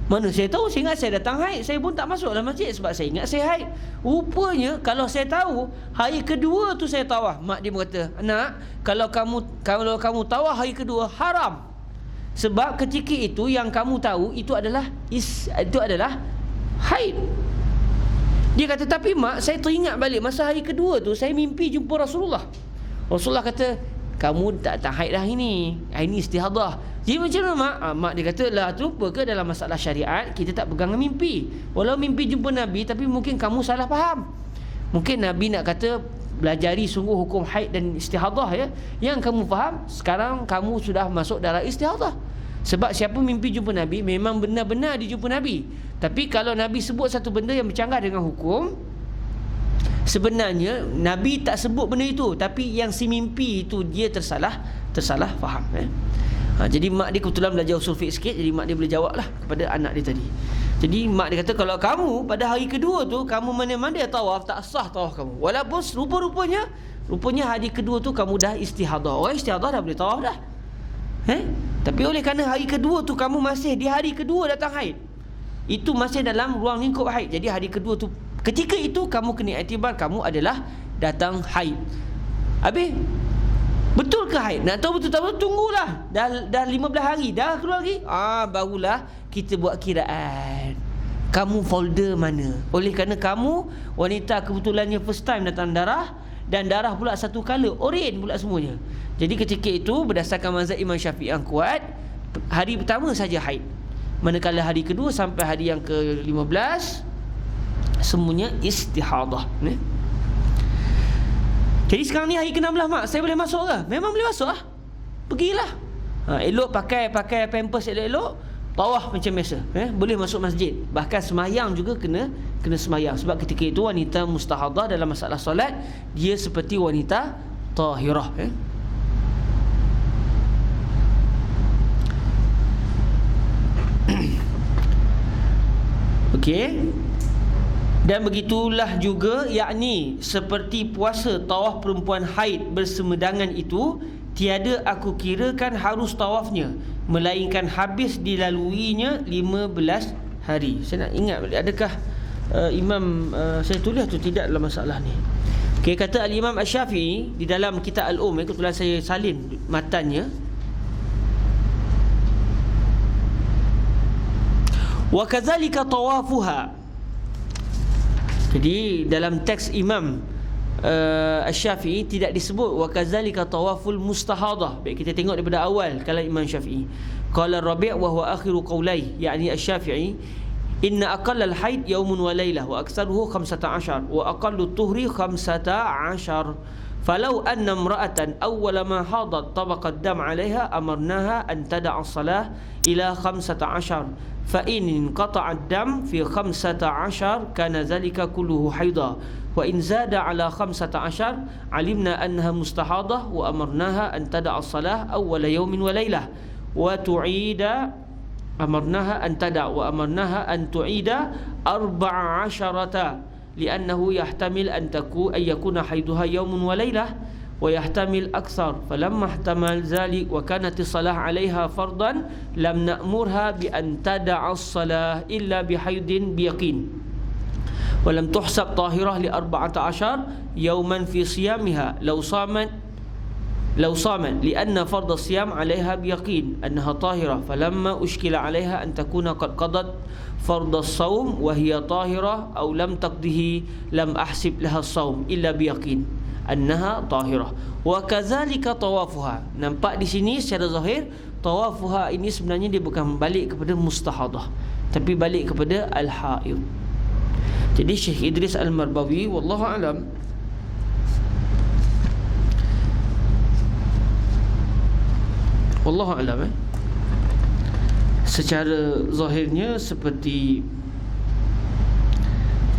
Mana saya tahu, saya ingat saya datang haid, saya pun tak masuk dalam masjid sebab saya ingat saya haid. Rupanya kalau saya tahu hari kedua tu saya tawaf. Mak dia berkata, "Nak, kalau kamu tawaf hari kedua haram. Sebab ketika itu yang kamu tahu itu adalah haid." Dia kata, "Tapi mak, saya teringat balik masa hari kedua tu saya mimpi jumpa Rasulullah. Rasulullah kata, kamu tak haid dah ini. Hari ni istihadah." Jadi macam mana mak? Mak dia kata, lah terlupa ke dalam masalah syariat kita tak pegang mimpi. Walau mimpi jumpa Nabi, tapi mungkin kamu salah faham. Mungkin Nabi nak kata belajari sungguh hukum haid dan istihadah ya. Yang kamu faham, sekarang kamu sudah masuk dalam istihadah. Sebab siapa mimpi jumpa Nabi memang benar-benar dia jumpa Nabi. Tapi kalau Nabi sebut satu benda yang bercanggah dengan hukum, sebenarnya Nabi tak sebut benda itu, tapi yang si mimpi itu dia tersalah faham jadi mak dia kebetulan belajar usul fiqh sikit, jadi mak dia boleh jawab lah kepada anak dia tadi. Jadi mak dia kata kalau kamu pada hari kedua tu kamu mana-mana tawaf, tak sah tawaf kamu. Walaupun rupanya hari kedua tu kamu dah istihadah. Orang istihadah dah boleh tawaf dah. Tapi oleh kerana hari kedua tu kamu masih di hari kedua datang haid, itu masih dalam ruang lingkup haid. Jadi hari kedua tu, ketika itu kamu kena iktibar kamu adalah datang haid. Habis betul ke haid? Nak tahu betul-betul tunggulah. Dah 15 hari dah keluar lagi. Barulah kita buat kiraan. Kamu folder mana? Oleh kerana kamu wanita kebetulannya first time datang darah, dan darah pula satu color, oren pula semuanya. Jadi ketika itu berdasarkan mazhab Imam Syafi'i yang kuat, hari pertama saja haid. Manakala hari kedua sampai hari yang ke-15 semuanya istihadah. Jadi sekarang ni hari ke-16 mak, saya boleh masuk ke? Memang boleh masuk lah. Pergilah. Elok pakai pampers elok-elok, tawaf macam biasa. Boleh masuk masjid. Bahkan semayang juga kena semayang. Sebab ketika itu wanita mustahadah dalam masalah solat, dia seperti wanita tahirah. Okey. Dan begitulah juga, yakni seperti puasa tawaf perempuan haid bersemedangan itu tiada aku kirakan harus tawafnya, melainkan habis dilaluinya 15 hari. Saya nak ingat balik, adakah Imam saya tulis tu tidak dalam masalah ni. Okay, kata Al-Imam Asy-Syafi'i di dalam kitab Al-Um, kebetulan saya salin matannya. Wa kadzalika tawafuha. Jadi dalam teks Imam Asy-Syafi'i tidak disebut wa kadzalika tawaful mustahadah. Baik, kita tengok daripada awal kalam Imam Syafi'i. Qala Rabi' wa huwa akhiru qawlai, yakni Asy-Syafi'i, inna aqallal haid yaumun wa lailah wa aktsaruhu 15 wa aqallu tuhri 15. Falau anna imra'atan awwala ma hadat tabaqa ad-dam 'alayha amarnaha an tad'a as-salah ila 15. Fa in inqata'a ad-dam fi 15 kana dhalika kulluhu haidha wa in zada 'ala 15 'alimna annaha mustahadah wa amarnaha an tad'a as-salah awwala yawmin wa lailah wa tu'ida amarnaha an tad'a wa amarnaha an tu'ida 14 لأنه يحتمل أن يكون حيضها يوم وليلة ويحتمل أكثر فلما احتمل ذلك وكانت الصلاة عليها فرضا لم نأمرها بأن تدع الصلاة إلا بحيض بيقين ولم تحسب طاهرة ل14 يوما في صيامها لو صامت لأن فرض الصيام عليها بيقين أنها طاهرة فلما أشكل عليها أن تكون قد قضت فرض الصوم وهي طاهرة أو لم تقضه لم أحسب لها الصوم إلا بيقين أنها طاهرة وكذلك طوافها. Nampak di sini secara zahir tawafuha ini sebenarnya dia bukan balik kepada mustahadah tapi balik kepada al-haid. Jadi Syekh Idris Al-Marbawi wallahu alam secara zahirnya seperti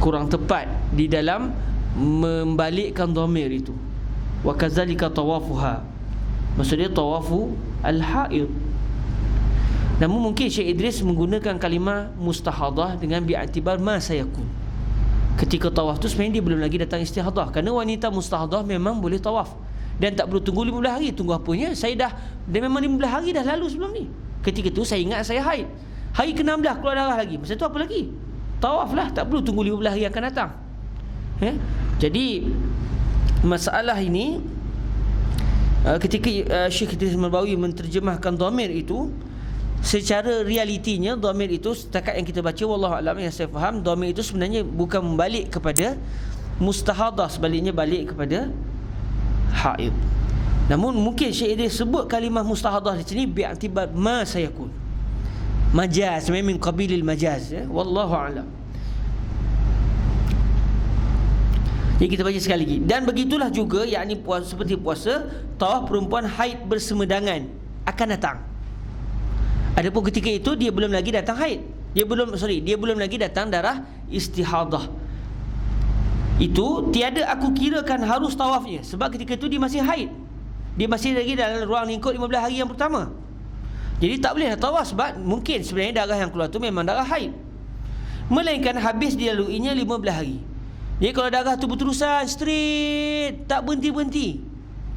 kurang tepat di dalam membalikkan dhamir itu. Wa kadzalika tawafuha, maksudnya tawafu al-haid. Namun mungkin Syekh Idris menggunakan kalimah mustahadah dengan bi'atibar ma sayakun. Ketika tawaf tu sebenarnya dia belum lagi datang istihadah. Kerana wanita mustahadah memang boleh tawaf dan tak perlu tunggu 15 hari. Tunggu apanya? Dia memang 15 hari dah lalu sebelum ni. Ketika tu saya ingat saya haid. Hari ke-16 keluar darah lagi. Masa tu apa lagi? Tawaf lah. Tak perlu tunggu 15 hari akan datang. Jadi masalah ini ketika Syekh Idris Al-Marbawi menterjemahkan dhamir itu, secara realitinya dhamir itu setakat yang kita baca wallahu alam yang saya faham, dhamir itu sebenarnya bukan membalik kepada mustahadah, sebaliknya balik kepada haid. Namun mungkin Syekh Idris sebut kalimah mustahadah di sini bi'atibar ma sayakun. Majaz, memang min qabilil majaz, wallahu alam. Jadi kita baca sekali lagi. Dan begitulah juga, yakni seperti puasa, tawaf perempuan haid bersemedangan akan datang. Adapun ketika itu dia belum lagi datang haid. Dia belum lagi datang darah istihadah. Itu tiada aku kirakan harus tawafnya, sebab ketika itu dia masih haid. Dia masih lagi dalam ruang lingkup 15 hari yang pertama. Jadi tak boleh tawaf sebab mungkin sebenarnya darah yang keluar tu memang darah haid, melainkan habis dilaluinya 15 hari. Jadi kalau darah tu berterusan straight, tak berhenti-berhenti,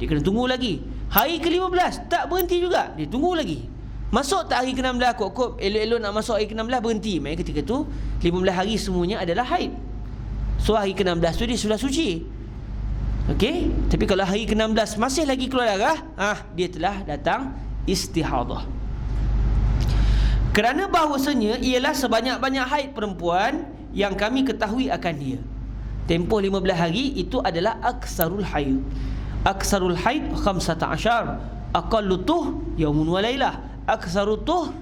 dia kena tunggu lagi. Hari ke-15 tak berhenti juga, dia tunggu lagi. Masuk tak hari ke-16, kok elok-elok nak masuk hari ke-16 berhenti. Maksudnya ketika tu 15 hari semuanya adalah haid. So hari ke-16 tu dia sudah suci. Okey, tapi kalau hari ke-16 masih lagi keluar darah, dia telah datang istihadah. Kerana bahawasanya ialah sebanyak-banyak haid perempuan yang kami ketahui akan dia. Tempoh 15 hari itu adalah aksarul haid. Aksarul haid 15, aqallu tuh yaumun wa lailah. Aksarut tuh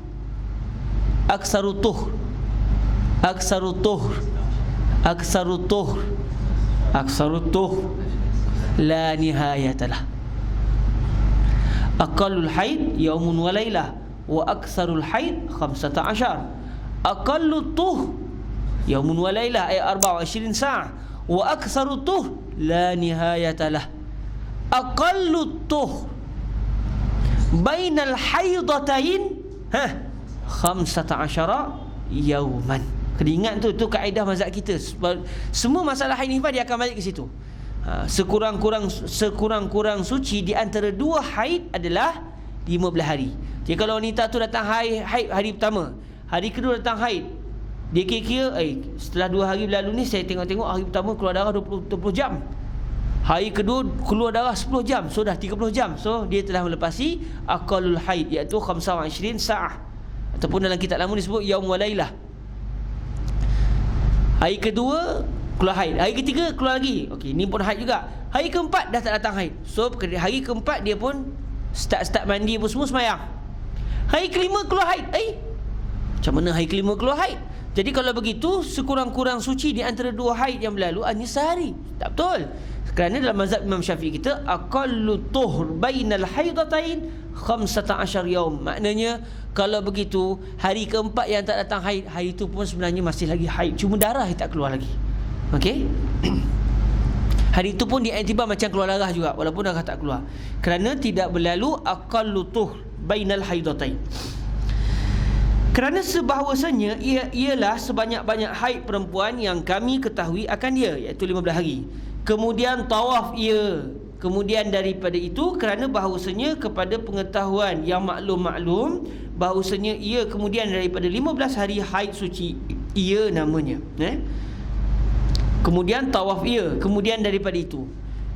la nihayatalah. Aqallul haid yaumun wa lailah wa aksarul haid 15. Aqallut tuh yaumun wa lailah ay 24 sa'ah wa aksarut tuh la nihayatalah. Aqallut tuh bainal haidatain 15 yauman. Kena ingat tu kaedah mazhab kita. Semua masalah haid nifas dia akan balik ke situ. Sekurang-kurang suci di antara dua haid adalah 15 hari. Jadi kalau wanita tu datang haid hari pertama, hari kedua datang haid, dia kira-kira setelah 2 hari berlalu ni saya tengok hari pertama keluar darah 20 jam, hari kedua keluar darah 10 jam, so dah 30 jam. So dia telah melepasi aqallul haid, iaitu 25 sa'ah, ataupun dalam kitab lama disebut yaum wa lailah. Hari kedua keluar haid. Hari ketiga keluar lagi. Okey, ni pun haid juga. Hari keempat dah tak datang haid. So hari keempat dia pun start mandi pun semua sembahyang. Hari kelima keluar haid. Macam mana hari kelima keluar haid? Jadi kalau begitu, sekurang-kurang suci di antara 2 haid yang berlalu hanya sehari. Tak betul. Kerana dalam mazhab Imam Syafi'i kita, aqallu tuhr bainal haidatain 15 yaum. Maknanya kalau begitu, hari keempat yang tak datang haid, hari itu pun sebenarnya masih lagi haid, cuma darah yang tak keluar lagi. Okey. Hari itu pun diiktibar macam keluar darah juga, walaupun darah tak keluar, kerana tidak berlalu aqallu tuhr bainal haidatain. Kerana sebahawasanya ialah sebanyak-banyak haid perempuan yang kami ketahui akan dia, iaitu 15 hari. Kemudian tawaf ia. Kemudian daripada itu, kerana bahawasanya kepada pengetahuan yang maklum bahawasanya ia kemudian daripada 15 hari haid suci, ia namanya. Kemudian tawaf ia. Kemudian daripada itu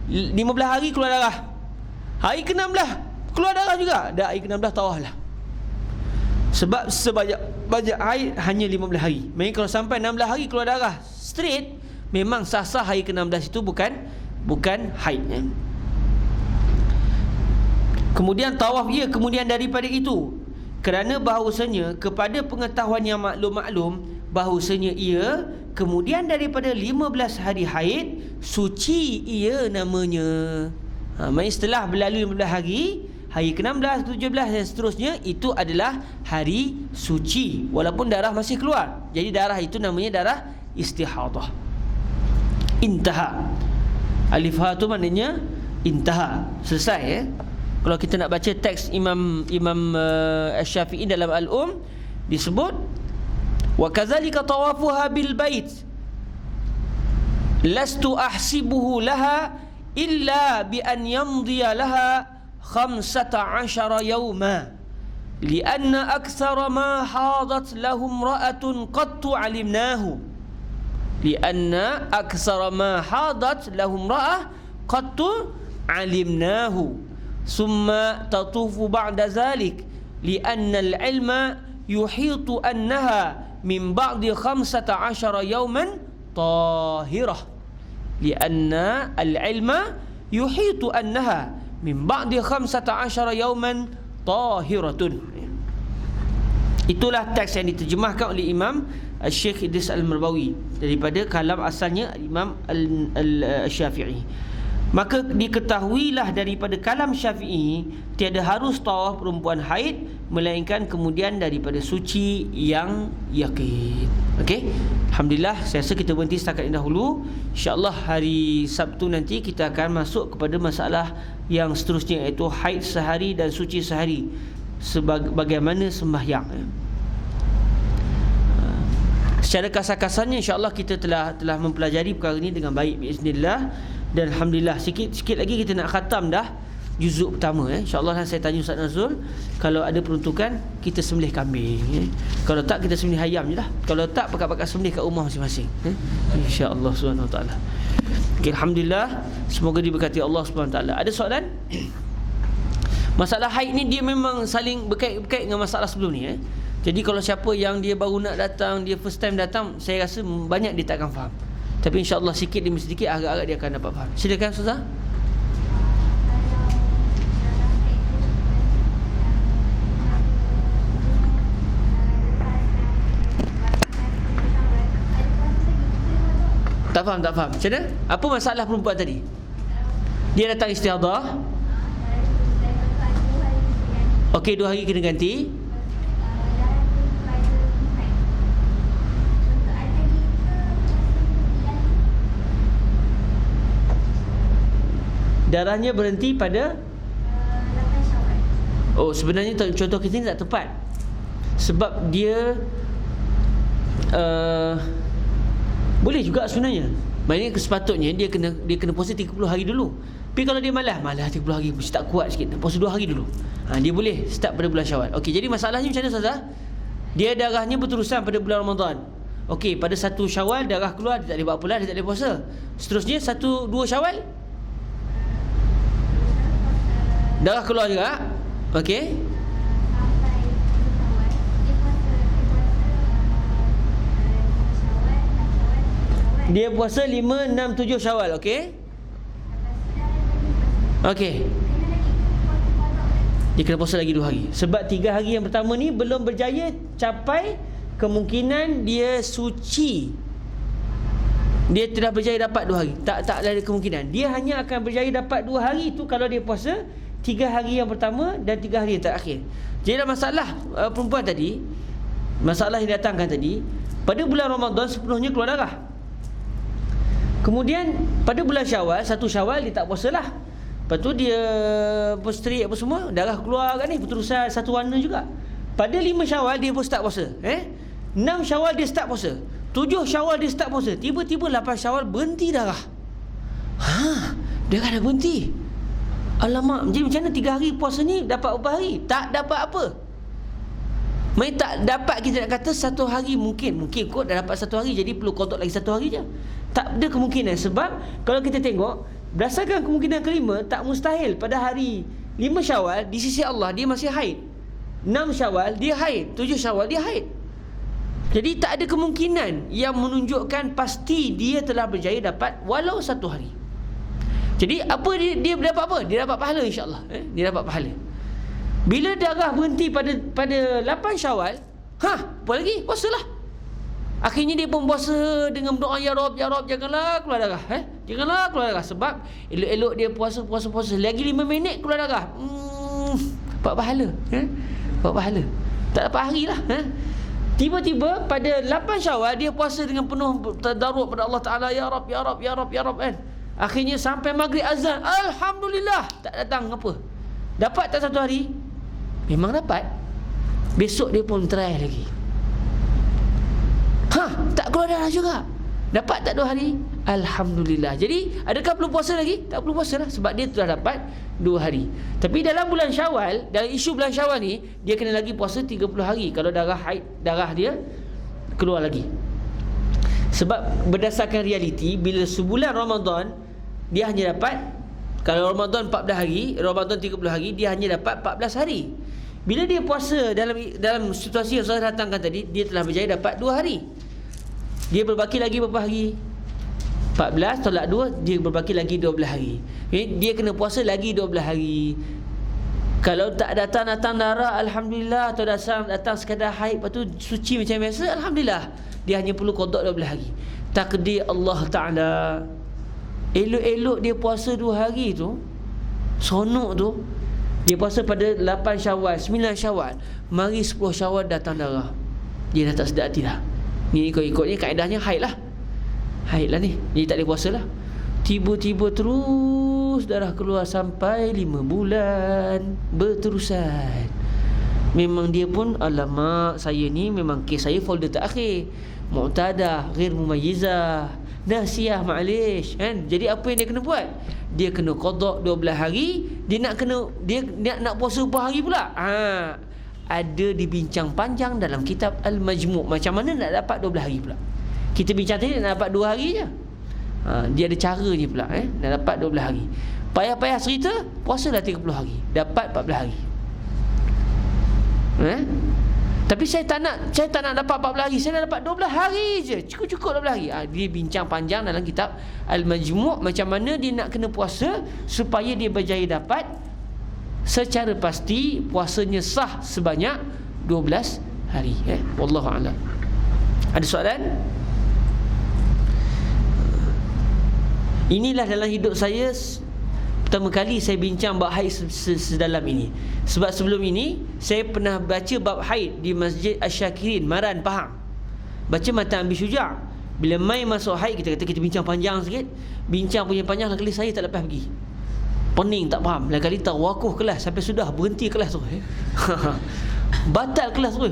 15 hari keluar darah. Hari ke-16 keluar darah juga. Dah hari ke-16 tawaf lah. Sebab sebanyak haid hanya 15 hari. Maksudnya kalau sampai 16 hari keluar darah straight, memang sah-sah hari ke-16 itu bukan haid. Kemudian tawaf ia. Kemudian daripada itu, kerana bahawasanya kepada pengetahuan yang maklum bahawasanya ia kemudian daripada 15 hari haid suci ia namanya. Maksudnya setelah berlalu 15 hari, hari ke-16, 17 dan seterusnya, itu adalah hari suci walaupun darah masih keluar. Jadi darah itu namanya darah istihadah. Intaha. Alif ha tu maknanya intaha, selesai. Kalau kita nak baca teks Imam Asy-Syafi'i dalam Al-Um, disebut wa kadzalika tawafuha bil bait lastu ahsibuhu laha illa bi an yamdiya laha 15 yawma lianna akthara ma hadat lahum ra'atun qattu alimnahu lianna akthara ma hadat lahum ra'ah qattu alimnahu summa tatufu ba'da zalik lianna al-ilma yuhitu annaha min ba'di 15 yawman tahirah lianna al-ilma yuhitu annaha min ba'di 15 yawman tahiratun. Itulah teks yang diterjemahkan oleh Imam Syekh Idris Al-Marbawi daripada kalam asalnya Imam Al-Syafi'i. Maka diketahuilah daripada kalam Syafi'i tiada harus tawaf perempuan haid, melainkan kemudian daripada suci yang yakin. Okey, alhamdulillah, saya rasa kita berhenti setakat ini dahulu. InsyaAllah hari Sabtu nanti kita akan masuk kepada masalah yang seterusnya, iaitu haid sehari dan suci sehari, bagaimana sembahyang. Secara kasar-kasarnya insyaAllah kita telah mempelajari perkara ini dengan baik biiznillah. Dan alhamdulillah, sikit lagi kita nak khatam dah juzuk pertama. InsyaAllah saya tanya Ustaz Nazrul, kalau ada peruntukan kita sembelih kambing, kalau tak kita sembelih ayam je lah. Kalau tak, pakat-pakat sembelih kat rumah masing-masing. InsyaAllah subhanahu wa ta'ala. Okay, alhamdulillah, semoga diberkati Allah subhanahu wa ta'ala. Ada soalan? Masalah haid ni dia memang saling berkait dengan masalah sebelum ni. Jadi kalau siapa yang dia baru nak datang, dia first time datang, saya rasa banyak dia takkan faham. Tapi insyaAllah sikit demi sedikit agak-agak dia akan dapat faham. Silakan Ustazah. Tak faham. Macam mana? Apa masalah perempuan tadi? Dia datang istihadah. Okey, 2 hari kena ganti. Darahnya berhenti pada 8 Syawal. Oh, sebenarnya contoh kita ni tak tepat. Sebab dia boleh juga sebenarnya. Maknanya sepatutnya dia kena puasa 30 hari dulu. Tapi kalau dia malas 30 hari mesti tak kuat sikit, puasa 2 hari dulu. Dia boleh start pada bulan Syawal. Okey, jadi masalahnya macam mana Ustazah? Dia darahnya berterusan pada bulan Ramadan. Okey, pada 1 Syawal darah keluar, dia tak boleh buat apa lah, dia tak boleh puasa. Seterusnya 1-2 Syawal darah keluar juga. Okey. Sampai 10 Syawal dia puasa 5 Syawal, 6 Syawal, 7 Syawal. Dia puasa 5, 6, 7 Syawal. Okey. Okey. Dia kena puasa lagi 2 hari. Sebab 3 hari yang pertama ni belum berjaya capai, kemungkinan dia suci. Dia tidak berjaya dapat 2 hari. Tak ada kemungkinan. Dia hanya akan berjaya dapat 2 hari tu kalau dia puasa 3 hari yang pertama dan 3 hari yang terakhir. Jadi dalam masalah perempuan tadi, masalah yang datangkan tadi, pada bulan Ramadan sepenuhnya keluar darah. Kemudian pada bulan Syawal, 1 Syawal dia tak puasa lah. Lepas tu dia berstrik apa semua, darah keluar kat ni, berterusan satu warna juga. Pada 5 Syawal dia pun start puasa. 6 Syawal dia start puasa. 7 Syawal dia start puasa. Tiba-tiba 8 Syawal berhenti darah. Darah dah berhenti. Alamak, jadi macam mana 3 hari puasa ni dapat berapa hari? Tak dapat apa. Mereka tak dapat, kita nak kata 1 hari mungkin kot dah dapat 1 hari, jadi perlu kodok lagi 1 hari je. Tak ada kemungkinan. Sebab kalau kita tengok berdasarkan kemungkinan kelima, tak mustahil pada hari 5 Syawal di sisi Allah dia masih haid, 6 Syawal dia haid, 7 Syawal dia haid. Jadi tak ada kemungkinan yang menunjukkan pasti dia telah berjaya dapat walau 1 hari. Jadi apa dia dapat apa? Dia dapat pahala, insya-Allah. Dia dapat pahala. Bila darah berhenti pada 8 Syawal, apa lagi? Puasalah. Akhirnya dia pun puasa dengan doa, ya Rob, janganlah keluar darah. Janganlah keluar darah. Sebab elok-elok dia puasa. Lagi 5 minit keluar darah. Dapat pahala. Dapat pahala. Tak dapat hari lah. Tiba-tiba pada 8 Syawal dia puasa dengan penuh tadarruk pada Allah Ta'ala, ya Rob kan. Akhirnya sampai maghrib azan, alhamdulillah, tak datang apa. Dapat tak 1 hari? Memang dapat. Besok dia pun try lagi. Tak keluar darah juga. Dapat tak 2 hari? Alhamdulillah. Jadi adakah perlu puasa lagi? Tak perlu puasa lah, sebab dia telah dapat 2 hari. Tapi dalam bulan Syawal, dalam isu bulan Syawal ni, dia kena lagi puasa 30 hari kalau darah dia keluar lagi. Sebab berdasarkan realiti, bila sebulan Ramadan dia hanya dapat, kalau Ramadan 14 hari, Ramadan 30 hari, dia hanya dapat 14 hari. Bila dia puasa dalam situasi yang saya datangkan tadi, dia telah berjaya dapat 2 hari. Dia berbaki lagi berapa hari? 14 tolak 2, dia berbaki lagi 12 hari. Dia kena puasa lagi 12 hari. Kalau tak datang darah, alhamdulillah. Atau datang sekadar haid, lepas tu suci macam biasa, alhamdulillah. Dia hanya perlu qada 12 hari. Takdir Allah Ta'ala, elok-elok dia puasa 2 hari tu, sonok tu, dia puasa pada 8 Syawal, 9 Syawal, mari 10 Syawal datang darah, dia dah tak sedar hati dah. Ni ikut-ikutnya kaedahnya haid lah ni, jadi tak boleh puasa lah. Tiba-tiba terus darah keluar sampai 5 bulan berterusan. Memang dia pun, alamak, saya ni memang kes saya folder terakhir, mu'tadah, ghair mumayyizah, nasiyah, ma'alish kan. Jadi apa yang dia kena buat? Dia kena qada 12 hari. Dia nak puasa berapa hari pula? Ada dibincang panjang dalam kitab Al-Majmu', macam mana nak dapat 12 hari pula. Kita bincang tadi nak dapat 2 hari je. Dia ada caranya pula, nak dapat 12 hari. Payah-payah cerita, puasalah 30 hari, dapat 14 hari. Tapi saya tak nak dapat 14 hari, saya nak dapat 12 hari je, cukup 12 hari. Dia bincang panjang dalam kitab Al-Majmu' macam mana dia nak kena puasa supaya dia berjaya dapat secara pasti puasanya sah sebanyak 12 hari. Wallahu a'lam. Ada soalan? Inilah dalam hidup saya pertama kali saya bincang bab haid sedalam ini. Sebab sebelum ini saya pernah baca bab haid di Masjid Asy-Syakirin, Maran, Pahang. Baca matan Abi Syuja'. Bila mai masuk haid, kita bincang panjang sikit. Bincang punya panjang, kali saya tak lepas pergi. Pening, tak faham. Lain kali tawakuh kelas sampai sudah berhenti kelas tu. Batal kelas tu.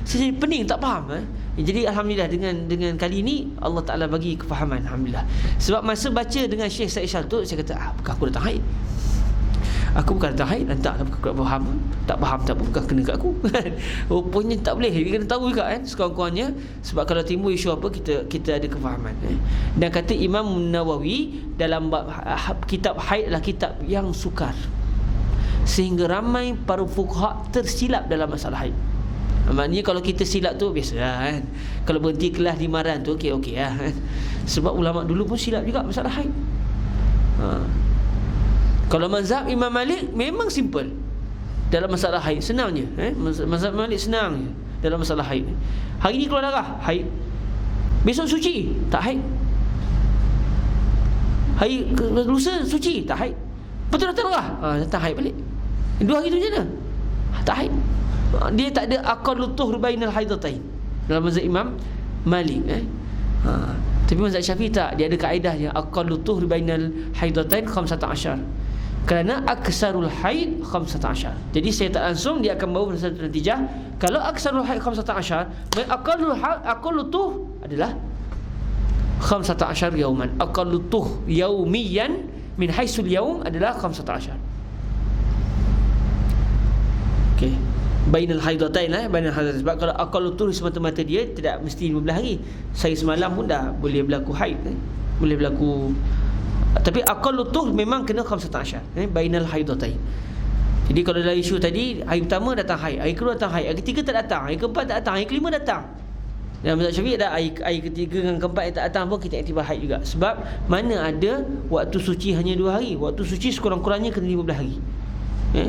Saya pening, tak faham. Jadi alhamdulillah dengan kali ini Allah Taala bagi kefahaman, alhamdulillah. Sebab masa baca dengan Syekh Said Syaltut, saya kata, bukan aku datang haid. Aku bukan datang haid, lantak bukan faham. Tak faham tak bukan kena kat aku. Rupanya tak boleh. Kita kena tahu juga sekurang-kurangnya, sebab kalau timbul isu apa kita ada kefahaman. Dan kata Imam Nawawi dalam bab kitab haid adalah kitab yang sukar, sehingga ramai para fuqaha tersilap dalam masalah haid. Maknanya kalau kita silap tu biasalah kan. Kalau berhenti kelas 5 ran tu okey lah kan. Sebab ulama dulu pun silap juga masalah haid. Kalau mazhab Imam Malik memang simple dalam masalah haid, senangnya mazhab Malik senang je dalam masalah haid. Hari ni keluar darah, haid. Besok suci, tak haid. Hari lusa suci, tak haid. Betul datang darah, datang haid balik. 2 hari tu je dah, tak haid. Dia tak ada aqallu tuhur bainal haidatain dalam mazhab Imam Malik. Tapi mazhab Syafi'i tak, dia ada kaedahnya aqallu tuhur bainal haidatain 15. Kerana aksarul haid 15. Jadi saya tak langsung dia akan bawa satu natijah. Kalau aksarul haid 15, aqallu tuh adalah 15 yauman. Aqallu tuh yaumiyan min haisul yaum adalah 15. Okey. Bainal haidatain bainal haidatain. Sebab kalau aqallu tuh semata-mata dia tidak mesti 15 hari. Saya semalam pun dah boleh berlaku haid, boleh berlaku. Tapi aqallu tuh memang kena 15 bainal haidatain. Jadi kalau dalam isu tadi, hari pertama datang haid, hari kedua datang haid, hari ketiga tak datang, hari keempat tak datang, hari kelima datang. Dalam mazhab Syafi'i ada hari ketiga dan keempat yang tak datang pun kita iktibar haid juga. Sebab mana ada waktu suci hanya 2 hari. Waktu suci sekurang-kurangnya kena 15 hari.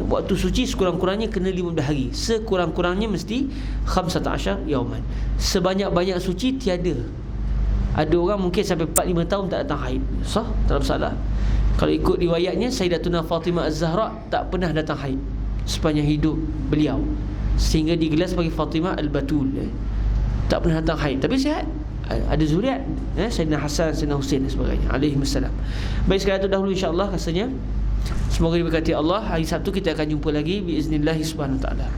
Waktu suci sekurang-kurangnya kena 15 hari. Sekurang-kurangnya mesti 15 yauman. Sebanyak-banyak suci tiada. Ada orang mungkin sampai 4-5 tahun tak datang haid. Sah, tak ada masalah. Kalau ikut riwayatnya, Sayyidatuna Fatimah Az-Zahra tak pernah datang haid sepanjang hidup beliau, sehingga digelar sebagai Fatimah Al-Batul. Tak pernah datang haid, tapi sihat. Ada zuriat, Sayyidina Hasan, Sayyidina Husain dan sebagainya alaihissalam. Baik, sekali itu dahulu insya-Allah rasanya. Semoga diberkati Allah. Hari Sabtu kita akan jumpa lagi biiznillah subhanahu wa taala.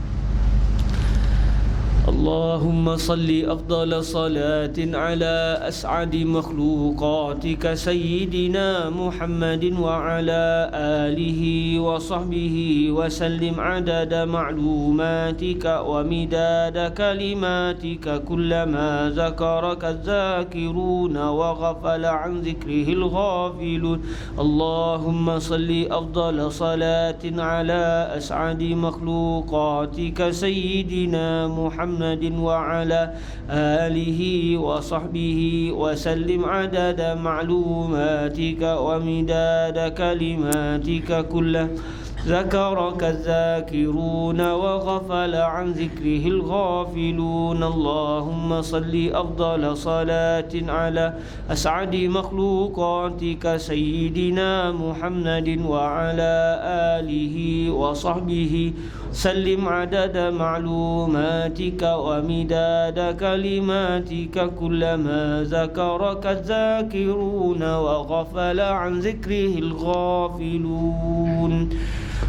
اللهم صل أفضل صلاة على أسعد مخلوقاتك سيدنا محمد وعلى آله وصحبه وسلم عدد معلوماتك ومداد كلماتك كلما ذكرك الذاكرون وغفل عن ذكره الغافلون. اللهم صل أفضل صلاة على أسعد مخلوقاتك سيدنا محمد وعلى آله وصحبه وسلم عدد معلوماتك ومداد كلماتك كله ذكرك الذاكرون وغفل عن ذكره الغافلون. اللهم صل أفضل صلاة على أسعد مخلوقاتك سيدنا محمد وعلى آله وصحبه سلم عدد معلوماتك ومداد كلماتك كلما ذكرك الذاكرون وغفل عن ذكره الغافلون.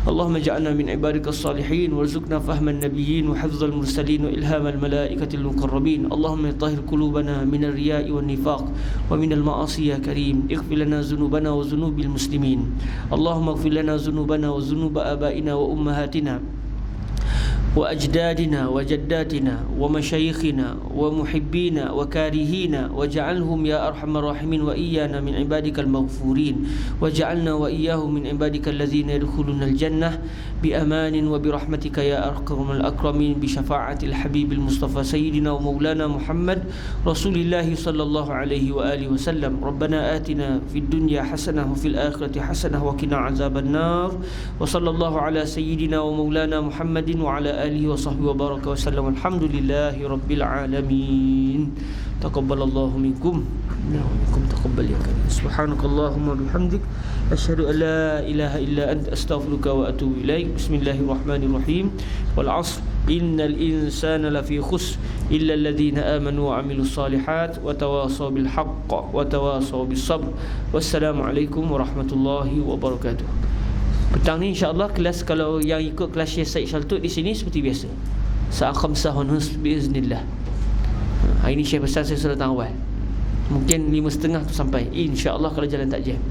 اللهم اجعلنا من عبادك الصالحين وارزقنا فهم النبيين وحفظ المرسلين وإلهام الملائكة المقربين. اللهم طهر قلوبنا من الرياء والنفاق ومن المعاصي يا كريم. اغفر لنا ذنوبنا وذنوب المسلمين. اللهم اغفر لنا ذنوبنا وذنوب آبائنا وأمهاتنا وأجدادنا وجداتنا ومشايخنا ومحبينا وكارهينا، واجعلهم يا أرحم الراحمين وإيانا من عبادك المغفورين، واجعلنا وإياهم من عبادك الذين يدخلون الجنة بأمان وبرحمتك يا أكرم الأكرمين، بشفاعة الحبيب المصطفى سيدنا ومولانا محمد رسول الله صلى الله عليه وآله وسلم. ربنا آتنا في الدنيا حسنة وفي الآخرة حسنة وقنا عذاب النار. وصلى الله على سيدنا ومولانا محمد وعلى آله وصحبه وبارك وسلم. الحمد لله رب العالمين. تقبل الله منكم ومنكم تقبل يا كريم. سبحانك اللهم وبحمدك أشهد أن لا إله إلا أنت أستغفرك وأتوب إليك. بسم الله الرحمن الرحيم. والعصر إن الإنسان لفي خسر إلا الذين آمنوا وعملوا الصالحات وتواصوا بالحق وتواصوا بالصبر. والسلام عليكم ورحمة الله وبركاته. Petang ni insya-Allah kelas, kalau yang ikut kelas Syekh Said Shaltut di sini seperti biasa. Saat khamsahun hus biiznillah. Hari ni Syekh pesan saya sudah datang awal. Mungkin 5.30 tu sampai. Insya-Allah kalau jalan tak jam.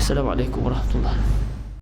Assalamualaikum warahmatullahi wabarakatuh.